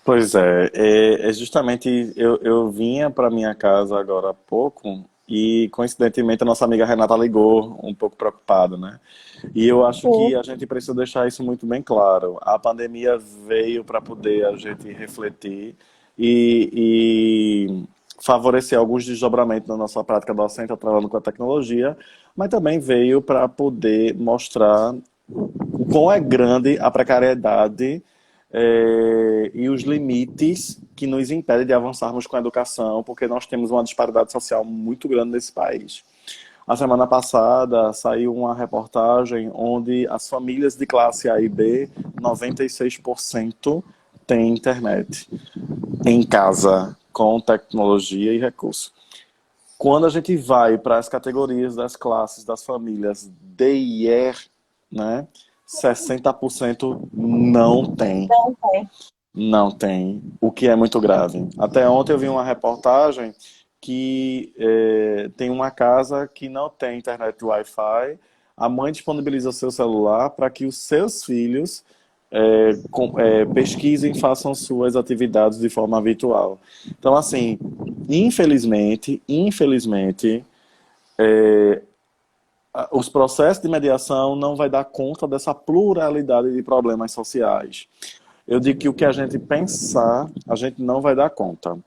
Pois é justamente eu vinha para minha casa agora há pouco e coincidentemente a nossa amiga Renata ligou um pouco preocupada, né? E eu acho Sim, que a gente precisa deixar isso muito bem claro. A pandemia veio para poder a gente refletir e favorecer alguns desdobramentos na nossa prática docente, trabalhando com a tecnologia, mas também veio para poder mostrar o quão é grande a precariedade e os limites que nos impedem de avançarmos com a educação, porque nós temos uma disparidade social muito grande nesse país. A semana passada saiu uma reportagem onde as famílias de classe A e B, 96% têm internet em casa, com tecnologia e recursos. Quando a gente vai para as categorias das classes, das famílias D e E, né, 60% não tem. não tem. Não tem, o que é muito grave. Até ontem eu vi uma reportagem que tem uma casa que não tem internet Wi-Fi, a mãe disponibiliza o seu celular para que os seus filhos pesquisem, façam suas atividades de forma virtual. Então, assim, infelizmente, os processos de mediação não vai dar conta dessa pluralidade de problemas sociais. Eu digo que o que a gente pensar, a gente não vai dar conta.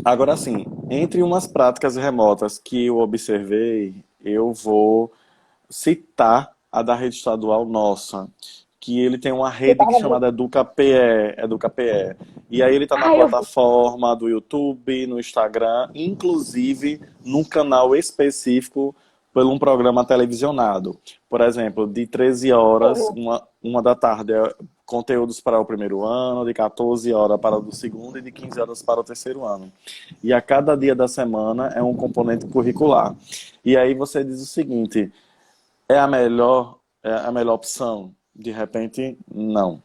Agora sim, entre umas práticas remotas que eu observei, eu vou citar a da rede estadual nossa, que ele tem uma rede que chamada EducaPE. E aí ele está na Ah, eu vi. plataforma do YouTube, no Instagram, inclusive num canal específico por um programa televisionado. Por exemplo, de 13 horas, uma da tarde é conteúdos para o primeiro ano, de 14 horas para o do segundo e de 15 horas para o terceiro ano. E a cada dia da semana é um componente curricular. E aí você diz o seguinte, é a melhor opção? De repente, não,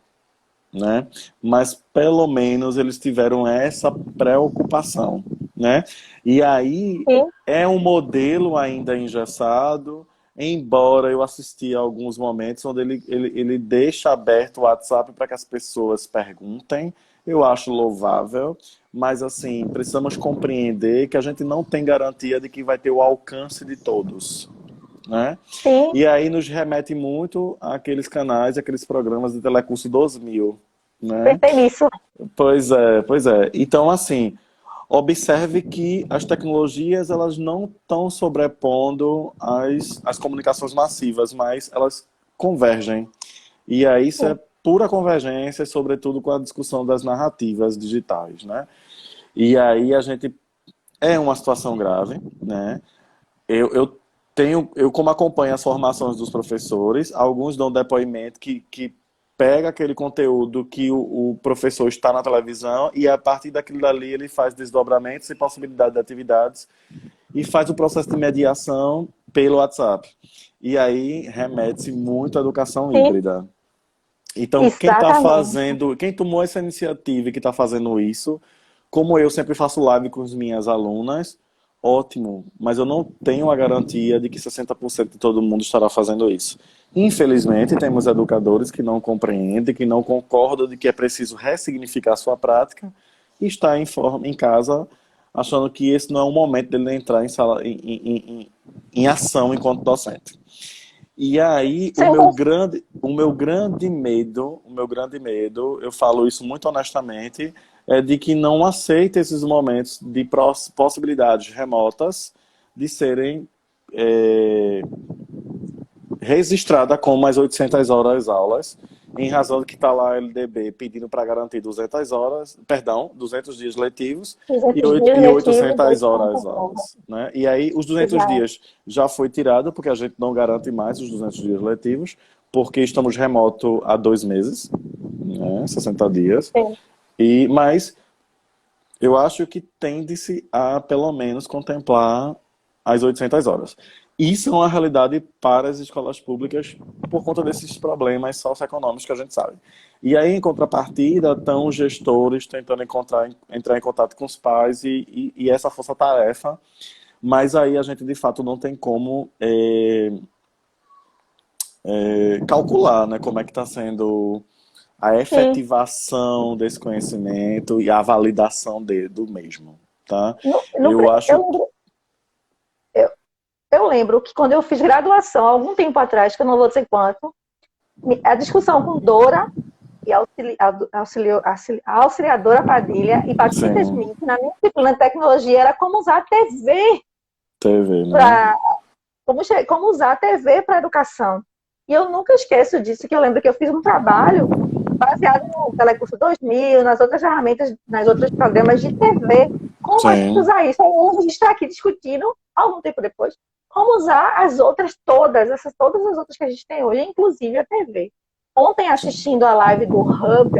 né? Mas pelo menos eles tiveram essa preocupação, né? E aí Sim, é um modelo ainda engessado, embora eu assisti a alguns momentos onde ele deixa aberto o WhatsApp para que as pessoas perguntem. Eu acho louvável, mas assim, precisamos compreender que a gente não tem garantia de que vai ter o alcance de todos, né? sim, E aí nos remete muito àqueles canais, àqueles programas de Telecurso 2000, né? pensei nisso. Pois é, pois é. Então, assim, observe que as tecnologias elas não estão sobrepondo as comunicações massivas, mas elas convergem. E aí isso é Sim, pura convergência, sobretudo com a discussão das narrativas digitais, né? E aí a gente é uma situação grave, né? Eu como acompanho as formações dos professores, alguns dão depoimento que pega aquele conteúdo que o professor está na televisão e a partir daquilo dali ele faz desdobramentos e possibilidade de atividades e faz o processo de mediação pelo WhatsApp. E aí remete-se muito à educação Sim, híbrida. Então, exatamente. quem tomou essa iniciativa e que está fazendo isso, como eu sempre faço live com as minhas alunas, ótimo, mas eu não tenho a garantia de que 60% de todo mundo estará fazendo isso. Infelizmente, temos educadores que não compreendem, que não concordam de que é preciso ressignificar a sua prática e está em casa achando que esse não é o momento dele entrar em ação enquanto docente. E aí, Sem o meu grande medo, eu falo isso muito honestamente, é de que não aceite esses momentos de possibilidades remotas de serem é, registradas como as 800 horas aulas, em razão de que está lá a LDB pedindo para garantir 200 horas, perdão, 200 dias letivos exatos dias e letivos, 800 dois pontos horas prova. aulas, né? E aí os 200 Exato. dias já foi tirado, porque a gente não garante mais os 200 dias letivos, porque estamos remoto há 2 meses, né? 60 dias. Sim, Mas eu acho que tende-se a, pelo menos, contemplar as 800 horas. Isso é uma realidade para as escolas públicas por conta desses problemas socioeconômicos que a gente sabe. E aí, em contrapartida, estão os gestores tentando entrar em contato com os pais e essa força-tarefa, mas aí a gente, de fato, não tem como calcular, né, como é que está sendo a sim. efetivação desse conhecimento e a validação do mesmo, tá? No, Eu acho que eu, eu lembro que quando eu fiz graduação, há algum tempo atrás, que eu não vou dizer quanto, a discussão com Dora e a auxiliadora Padilha e Patrícia sim, Smith, na minha disciplina de tecnologia, era como usar a TV TV, né? para como usar a TV para a educação. E eu nunca esqueço disso, que eu lembro que eu fiz um trabalho baseado no Telecurso 2000, nas outras ferramentas, nas outros programas de TV. Como a gente Sim. usar isso? Hoje a gente está aqui discutindo, algum tempo depois, como usar as outras todas, todas as outras que a gente tem hoje, inclusive a TV. Ontem, Sim. assistindo a live do Hub,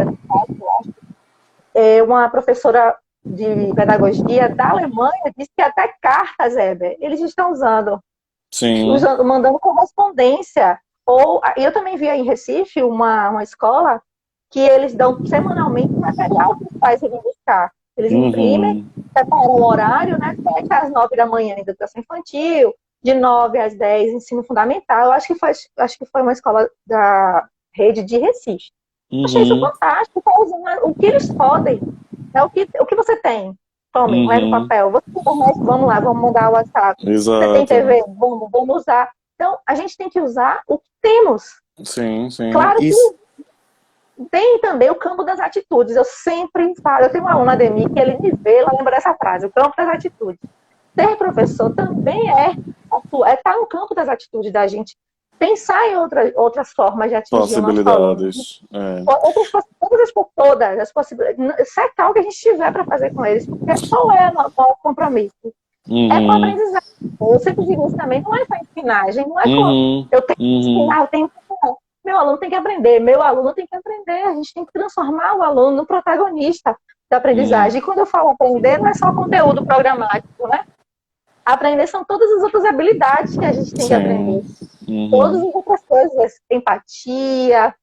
uma professora de pedagogia da Alemanha disse que até cartas, Heber, eles estão Sim. mandando correspondência. E eu também vi em Recife uma escola que eles dão semanalmente material para os pais irem buscar. Eles imprimem, Uhum. separam o horário, né? 7 às 9 da manhã em educação infantil, de 9 às 10 ensino fundamental. Acho que foi uma escola da rede de Recife. Achei isso Uhum. fantástico, tá usando o que eles podem. Né? O que você tem? Tome, pega o Uhum. papel. Você tem internet? Vamos lá, vamos mudar o WhatsApp. Você tem Exato. TV? Vamos usar. Então, a gente tem que usar o que temos. Sim, sim. Claro que tem também o campo das atitudes. Eu sempre falo, eu tenho um aluno, Ademir, que ele me vê, ela lembra dessa frase, o campo das atitudes. Ser professor também tá no campo das atitudes da gente pensar em outras formas de atingir o nosso aluno. Possibilidades. É. Todas as possibilidades, secar o que a gente tiver para fazer com eles, porque qual é o maior compromisso? É com a Uhum. aprendizagem. Eu sempre digo isso também, não é só ensinagem, não é com Uhum. eu tenho que Uhum. ensinar, eu tenho que ensinar. Meu aluno tem que aprender, meu aluno tem que aprender, a gente tem que transformar o aluno no protagonista da aprendizagem. Uhum. E quando eu falo aprender, não é só conteúdo programático, né? Aprender são todas as outras habilidades que a gente tem que Sim. aprender. Todas Uhum. as outras coisas, empatia,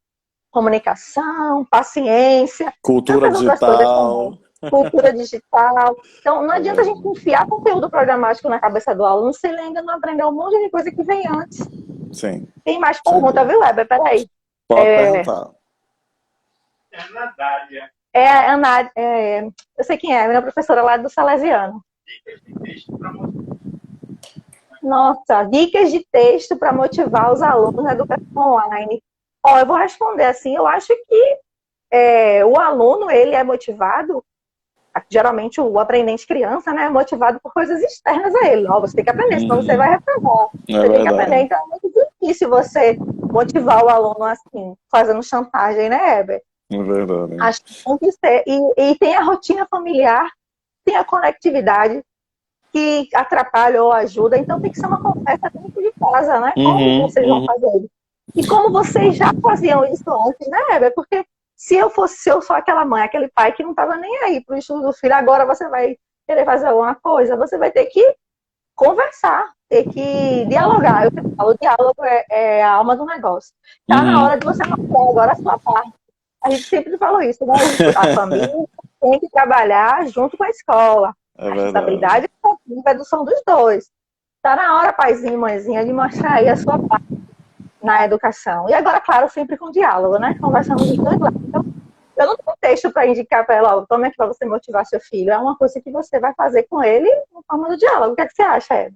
comunicação, paciência, Cultura tantas outras coisas também. digital. Cultura digital. Então, não adianta a É. gente enfiar conteúdo programático na cabeça do aluno se ele ainda não aprendeu um monte de coisa que vem antes. Sim, Tem mais sem pergunta, dúvida. viu, Weber? Peraí. Pode É, perguntar. é a Ana, eu sei quem é, a minha professora lá do Salesiano. Nossa, dicas de texto para motivar os alunos na educação online. Ó, eu vou responder assim, eu acho que o aluno, ele é motivado, geralmente o aprendente criança, né, é motivado por coisas externas a ele. Ó, você tem que aprender, senão você vai Uhum. reprovar. É Você tem que aprender. verdade. Então é muito difícil você motivar o aluno assim, fazendo chantagem, né, Heber? É verdade. Acho que tem que ser. E tem a rotina familiar, tem a conectividade que atrapalha ou ajuda. Então tem que ser uma conversa dentro de casa, né? Como Uhum. vocês vão Uhum. fazer isso? E como vocês já faziam isso antes, né, Heber? Porque se eu sou aquela mãe, aquele pai que não estava nem aí para o estudo do filho, agora você vai querer fazer alguma coisa, você vai ter que conversar. ter que dialogar. Eu sempre falo, o diálogo é a alma do negócio. Tá na Uhum. hora de você mostrar agora a sua parte. A gente sempre falou isso, né? A família tem que trabalhar junto com a escola. É A verdade. responsabilidade são dos dois. Tá na hora, paizinho, mãezinha, de mostrar aí a sua parte na educação. E agora, claro, sempre com diálogo, né? Conversando dos dois lados. Então, eu não tenho texto para indicar para ela, ó, tome aqui para você motivar seu filho. É uma coisa que você vai fazer com ele na forma do diálogo. O que é que você acha, Ed?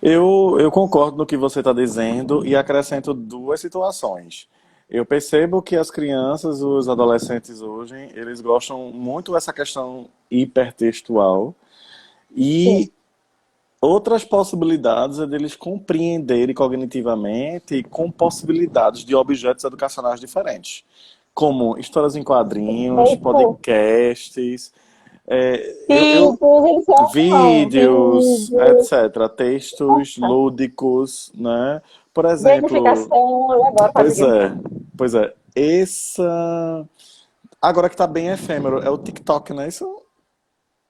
Eu concordo no que você está dizendo e acrescento duas situações. Eu percebo que as crianças, os adolescentes hoje, eles gostam muito dessa questão hipertextual Sim. e outras possibilidades é deles compreenderem cognitivamente com possibilidades de objetos educacionais diferentes, como histórias em quadrinhos, Perfeito. podcasts, eu Vídeos, eles amam vídeos, vídeos, etc., textos lúdicos, né? Por exemplo, gamificação, eu adoro fazer pois game. é, pois é, essa agora que tá bem efêmero é o TikTok, né? Isso,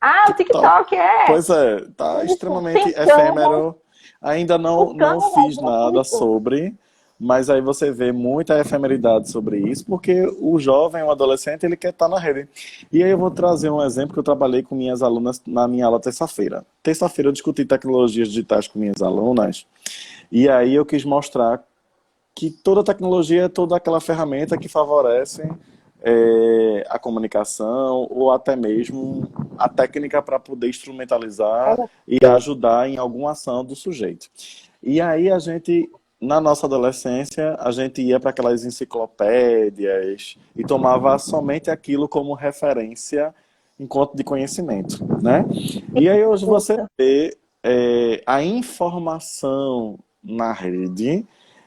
Ah, o TikTok. TikTok é. Pois é, tá Isso, extremamente tem cama, efêmero. Ainda o não cama é fiz nada gratuito. sobre, mas aí você vê muita efemeridade sobre isso, porque o jovem, o adolescente, ele quer estar na rede. E aí eu vou trazer um exemplo que eu trabalhei com minhas alunas na minha aula terça-feira. Terça-feira eu discuti tecnologias digitais com minhas alunas, e aí eu quis mostrar que toda tecnologia é toda aquela ferramenta que favorece a comunicação ou até mesmo a técnica para poder instrumentalizar e ajudar em alguma ação do sujeito. E aí a gente, na nossa adolescência, a gente ia para aquelas enciclopédias e tomava somente aquilo como referência enquanto de conhecimento, né? E aí hoje você Isso. vê a informação na rede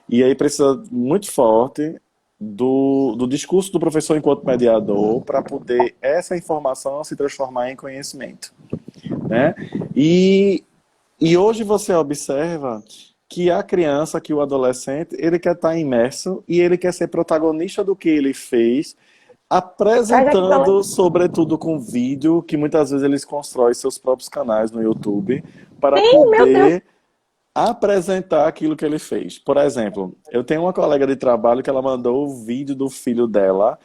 e aí precisa muito forte do discurso do professor enquanto mediador para poder essa informação se transformar em conhecimento, né? E, e hoje você observa que a criança, que o adolescente, ele quer estar imerso e ele quer ser protagonista do que ele fez, Traz aqui pra lá. apresentando, sobretudo com vídeo, que muitas vezes eles constroem seus próprios canais no YouTube, para Sim, meu Deus. poder apresentar aquilo que ele fez. Por exemplo, eu tenho uma colega de trabalho que ela mandou o vídeo do filho dela,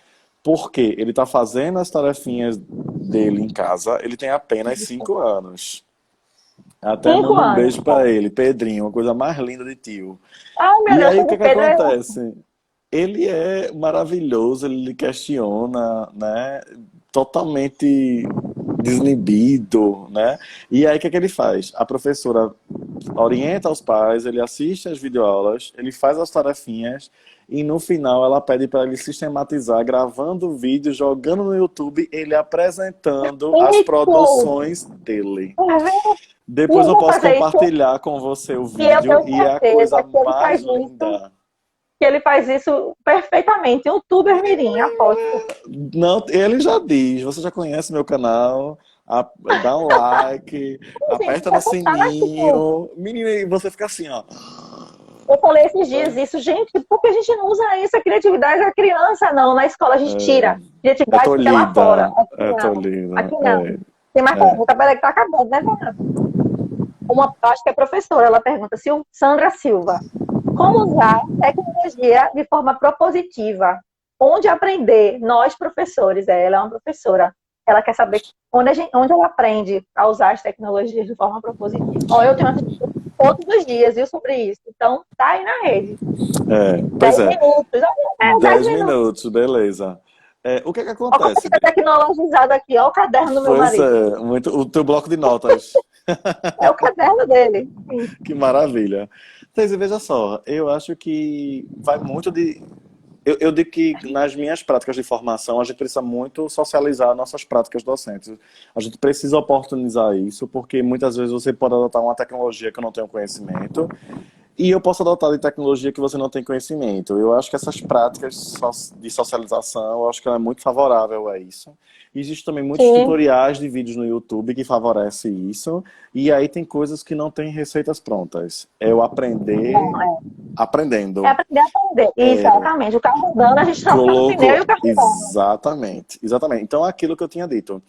porque ele está fazendo as tarefinhas dele em casa, ele tem apenas 5 anos. Até Cinco mando um anos. beijo para ele, Pedrinho, uma coisa mais linda de tio. Ai, meu E Deus, aí o que o que Pedro é. acontece? Ele é maravilhoso, ele lhe questiona, né? Totalmente desinibido, né? E aí o que que ele faz? A professora orienta os pais, ele assiste as videoaulas, ele faz as tarefinhas e no final ela pede para ele sistematizar, gravando o vídeo, jogando no YouTube, ele apresentando as Isso! produções dele. Tá vendo? E Depois eu eu vou posso fazer isso, compartilhar com você o e eu vídeo tenho e é a coisa certeza que ele mais faz isso, linda. que ele faz isso perfeitamente. Youtuber Mirim, aposto. Não, ele já diz, você já conhece meu canal, dá um like, Gente, aperta é no fantástico. sininho, menina, e você fica assim, ó. Eu falei esses dias isso, gente, por que a gente não usa isso? A criatividade da criança, não. Na escola a gente tira. É Criatividade fica lá fora. tolhida, Aqui é não. tolhida, Aqui não. Tem mais pergunta, peraí que tá acabando, né, Fernanda? Uma, acho que é professora, ela pergunta, Sandra Silva, como usar tecnologia de forma propositiva? Onde aprender? Nós, professores, ela é uma professora. Ela quer saber onde ela aprende a usar as tecnologias de forma propositiva. Ó, eu tenho assistido todos os dias, viu, sobre isso. Então, tá aí na rede. pois 10 é, minutos. É, 10 10 minutos. minutos, beleza. O que é que Olha como acontece? fica tecnologizado aqui. Olha o caderno do meu Pois marido. é, muito, o teu bloco de notas. É o caderno dele. Sim. Que maravilha. Thais, veja só, eu acho que vai muito de. Eu digo que nas minhas práticas de formação a gente precisa muito socializar nossas práticas docentes. A gente precisa oportunizar isso, porque muitas vezes você pode adotar uma tecnologia que eu não tenho conhecimento, e eu posso adotar de tecnologia que você não tem conhecimento. Eu acho que essas práticas de socialização, eu acho que ela é muito favorável a isso. Existem também muitos Sim. tutoriais de vídeos no YouTube que favorecem isso. E aí tem coisas que não têm receitas prontas. É eu aprender Não, é aprendendo. aprender a aprender. Exatamente. O carro andando, a gente trocando o pneu e Colocou o carro andando. exatamente, exatamente. Então, aquilo que eu tinha dito.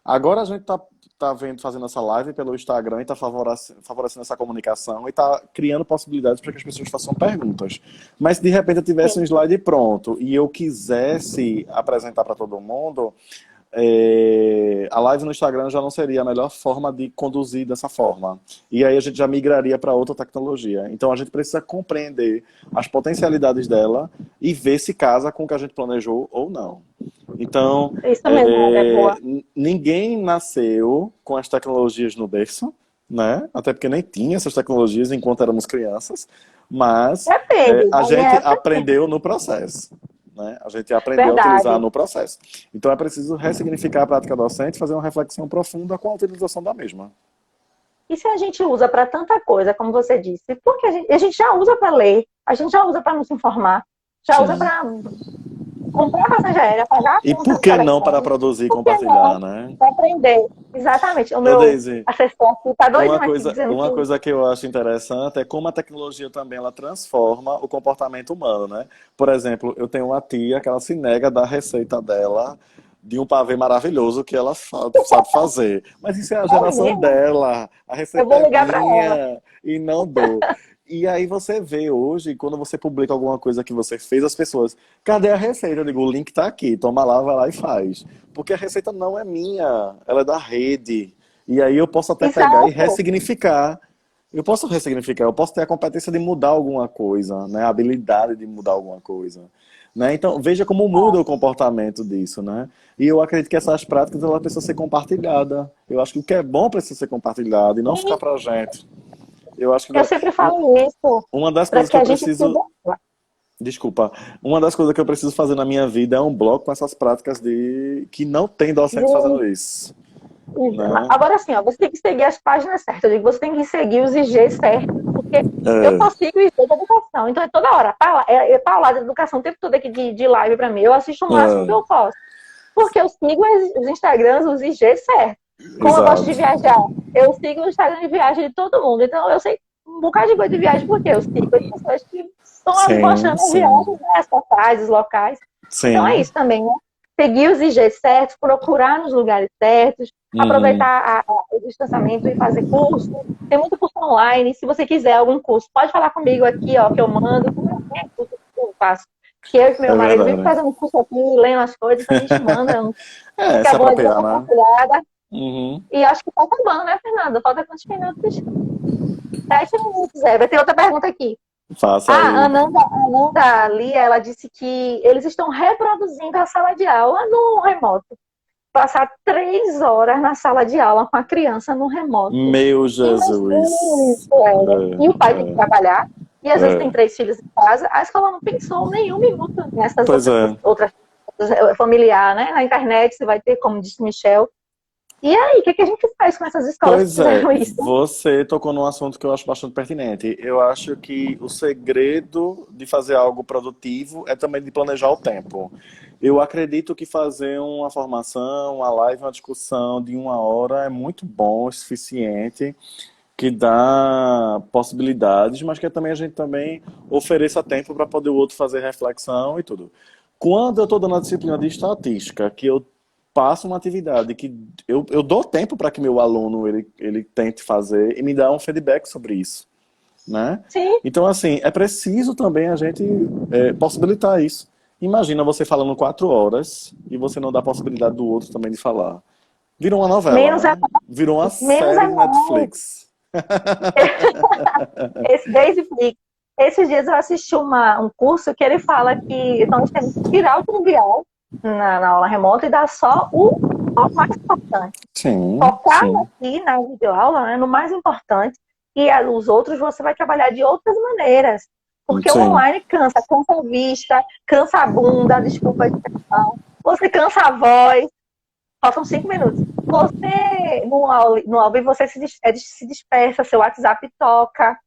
Agora a gente está tá vendo, fazendo essa live pelo Instagram e tá favorecendo essa comunicação e tá criando possibilidades para que as pessoas façam perguntas. Mas se de repente eu tivesse um Sim, slide pronto e eu quisesse apresentar para todo mundo, a live no Instagram já não seria a melhor forma de conduzir dessa forma. E aí a gente já migraria para outra tecnologia. Então a gente precisa compreender as potencialidades dela e ver se casa com o que a gente planejou ou não. Então, isso mesmo, é boa. ninguém nasceu com as tecnologias no berço, né? Até porque nem tinha essas tecnologias enquanto éramos crianças, mas Depende, a na minha gente época, sim. aprendeu no processo. Né? A gente aprendeu a utilizar Verdade. no processo. Então é preciso ressignificar a prática docente e fazer uma reflexão profunda com a utilização da mesma. E se a gente usa para tanta coisa, como você disse, porque a gente já usa para ler, a gente já usa para nos informar, já usa Sim. para comprar passagem aérea, pagar a E conta por do que não para telefone, produzir e por que não compartilhar, né? aprender? Exatamente. O Ô, meu Daisy, assessor aqui está doidinho aqui dizendo que uma coisa que eu acho interessante é como a tecnologia também ela transforma o comportamento humano, né? Por exemplo, eu tenho uma tia que ela se nega a dar a receita dela de um pavê maravilhoso que ela sabe fazer. Mas isso é a é geração mesmo, dela. A eu receita vou é ligar para ela. minha e não dou. E aí você vê hoje, quando você publica alguma coisa que você fez, as pessoas, cadê a receita? Eu digo, o link tá aqui, toma lá, vai lá e faz. Porque a receita não é minha, ela é da rede. E aí eu posso até pegar e Exato. ressignificar. Eu posso ressignificar, eu posso ter a competência de mudar alguma coisa, né? A habilidade de mudar alguma coisa. Né? Então, veja como muda o comportamento disso, né? E eu acredito que essas práticas ela precisam ser compartilhada. Eu acho que o que é bom precisa ser compartilhado e não ficar E pra gente. Eu acho que eu sempre falo isso, uma das para coisas que que eu a gente preciso, siga. desculpa, uma das coisas que eu preciso fazer na minha vida é um bloco com essas práticas de que não tem docente fazendo isso, né? Agora sim, ó, você tem que seguir as páginas certas. Eu digo, você tem que seguir os IGs certos, porque eu É, só sigo o IG da educação. Então é toda hora. Paulada de educação o tempo todo aqui de live para mim. Eu assisto o máximo que é, eu posso. Porque eu sigo os Instagrams, os IGs certos. Como eu gosto de exato. viajar, eu sigo o Instagram de viagem de todo mundo. Então eu sei um bocado de coisa de viagem, porque eu sigo as pessoas que estão Sim, mostrando as sim, viagens, né, as portais, os locais. Então é sim. isso também, né? Seguir os IGs certos, procurar nos lugares certos, Uhum. aproveitar o distanciamento e fazer curso. Tem muito curso online. Se você quiser algum curso, pode falar comigo aqui, ó, que eu mando. Qualquer curso que eu faço. Que eu e É meu marido vivem verdade. fazendo curso aqui, lendo as coisas, então a gente manda. É, Porque se a boa dica apropriar, né? compartilhada. Uhum. E acho que tá acabando, né, Fernanda? Falta quantos minutos? 7 minutos, é. Vai ter outra pergunta aqui. Faça A aí. Ananda Lia, ela disse que eles estão reproduzindo a sala de aula no remoto. Passar 3 horas na sala de aula com a criança no remoto. Meu Imagina Jesus. isso, Ellen. E o pai tem que trabalhar, e às vezes tem É. 3 filhos em casa. A escola não pensou nenhum minuto nessas Pois é. outras familiar, né? Na internet você vai ter, como disse Michel. E aí, o que a gente faz com essas escolas que Pois é, fizeram isso? você tocou num assunto que eu acho bastante pertinente. Eu acho que o segredo de fazer algo produtivo é também de planejar o tempo. Eu acredito que fazer uma formação, uma live, uma discussão de 1 hora é muito bom, o suficiente, que dá possibilidades, mas que também a gente também ofereça tempo para poder o outro fazer reflexão e tudo. Quando eu estou dando a disciplina de estatística, que eu passo uma atividade que eu dou tempo para que meu aluno ele tente fazer e me dá um feedback sobre isso, né? Sim, Então, assim, é preciso também a gente possibilitar isso. Imagina você falando 4 horas e você não dá a possibilidade do outro também de falar. Virou uma novela, menos é né? Virou uma menos série é de mais. Netflix. Desde esses dias eu assisti um curso que ele fala que nós temos que tirar o trivial na aula remota e dar só o mais importante. Sim, Focar sim, aqui na videoaula, né, no mais importante, e os outros você vai trabalhar de outras maneiras. Porque o sim, online cansa a vista, cansa a bunda, desculpa a expressão, você cansa a voz. Faltam 5 minutos. Você, no ao vivo, você se dispersa, seu WhatsApp toca,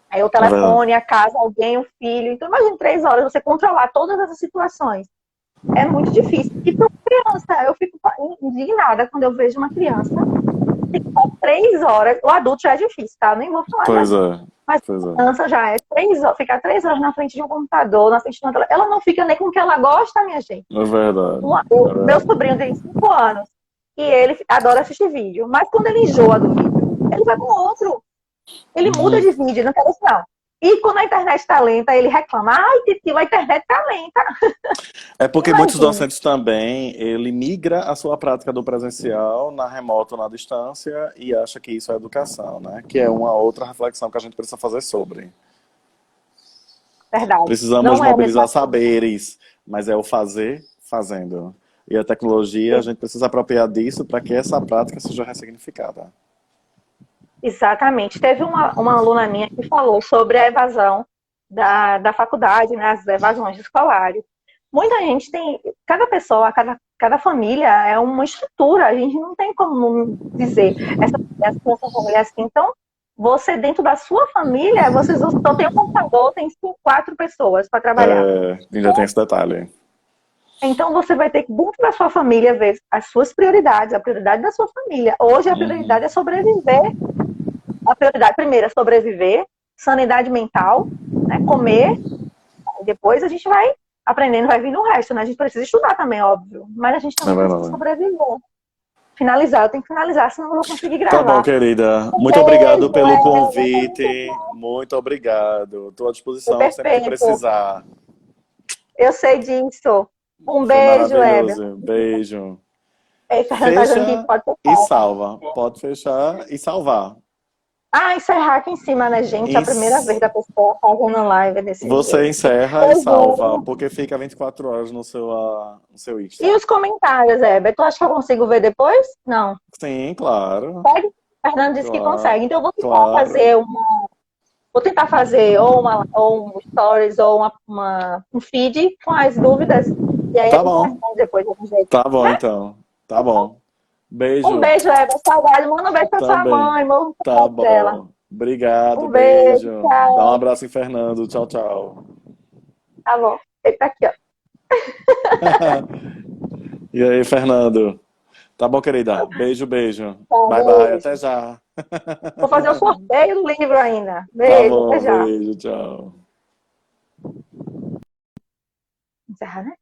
aí o é verdade. telefone, a casa, alguém, o filho. Então, imagina 3 horas você controlar todas essas situações. É muito difícil. E para criança, eu fico indignada quando eu vejo uma criança ficar 3 horas. O adulto já é difícil, tá? Eu nem vou falar de Pois adulto. é, Mas pois a é. criança já é 3 horas, ficar 3 horas na frente de um computador, na frente de uma tela. Ela não fica nem com o que ela gosta, minha gente. É verdade, é Meu verdade. sobrinho tem 5 anos. e ele adora assistir vídeo. Mas quando ele enjoa do vídeo, ele vai para outro. Ele muda Uhum. de vídeo, não quer isso não. E quando a internet está lenta, ele reclama, ai, tio, a internet está lenta. É porque muitos Imagina. docentes também, ele migra a sua prática do presencial na remota ou na distância e acha que isso é educação, né? Que é uma outra reflexão que a gente precisa fazer sobre. Verdade. Precisamos Não é a mobilizar mesma coisa. saberes, mas é o fazer fazendo. E a tecnologia, a gente precisa apropriar disso para que essa prática seja ressignificada. Exatamente. Teve uma aluna minha que falou sobre a evasão da faculdade, né, as evasões escolares. Muita gente tem, cada pessoa, cada família é uma estrutura, a gente não tem como dizer essa família é assim. Então, você dentro da sua família, vocês só tem um computador, tem 4 pessoas para trabalhar. É, ainda tem esse detalhe. Então você vai ter que, dentro da sua família, ver as suas prioridades, a prioridade da sua família. Hoje a Uhum. prioridade é sobreviver. A prioridade primeiro é sobreviver, sanidade mental, né, comer, depois a gente vai aprendendo, vai vindo o resto, né? A gente precisa estudar também, óbvio, mas a gente É também precisa verdade. sobreviver. Finalizar, eu tenho que finalizar, senão eu não vou conseguir Tá bom, gravar. querida. Um Muito obrigado beijo, pelo foi muito convite. bom, Muito obrigado. Estou à foi disposição sempre que perfeito. precisar. Eu sei disso. Um Foi beijo, Heber. maravilhoso. Beijo. Ei, Fernando tá dizendo que Fecha pode e fechar. salva. Pode fechar e salvar. Ah, encerrar aqui em cima, né, gente? A primeira Ins- vez da pessoa fazendo live desse Você jeito. encerra e salva, Beijinho. porque fica 24 horas no seu E Insta. os comentários, Heber? Tu acha que eu consigo ver depois? Não. Sim, claro. Consegue? Fernando disse que Claro. consegue. Então eu vou tentar Claro. fazer ou um stories ou um feed com as dúvidas. E aí a Tá gente bom. responde depois de algum jeito. Tá bom, Né? então. Tá bom. Um Beijo beijo, Heber. Saudade. Manda um beijo pra sua também. mãe. Morro de Tá saudade dela. bom. Obrigado, Um beijo. beijo. Dá um Tchau. abraço em Fernando. Tchau, tchau. Tá bom. Ele tá aqui, ó. E aí, Fernando? Tá bom, querida? Beijo, beijo. Tá, Bye, bye. Até beijo. já. Vou fazer o sorteio do livro ainda. Tá Beijo. Até bom, já. beijo, tchau. Encerrar, né?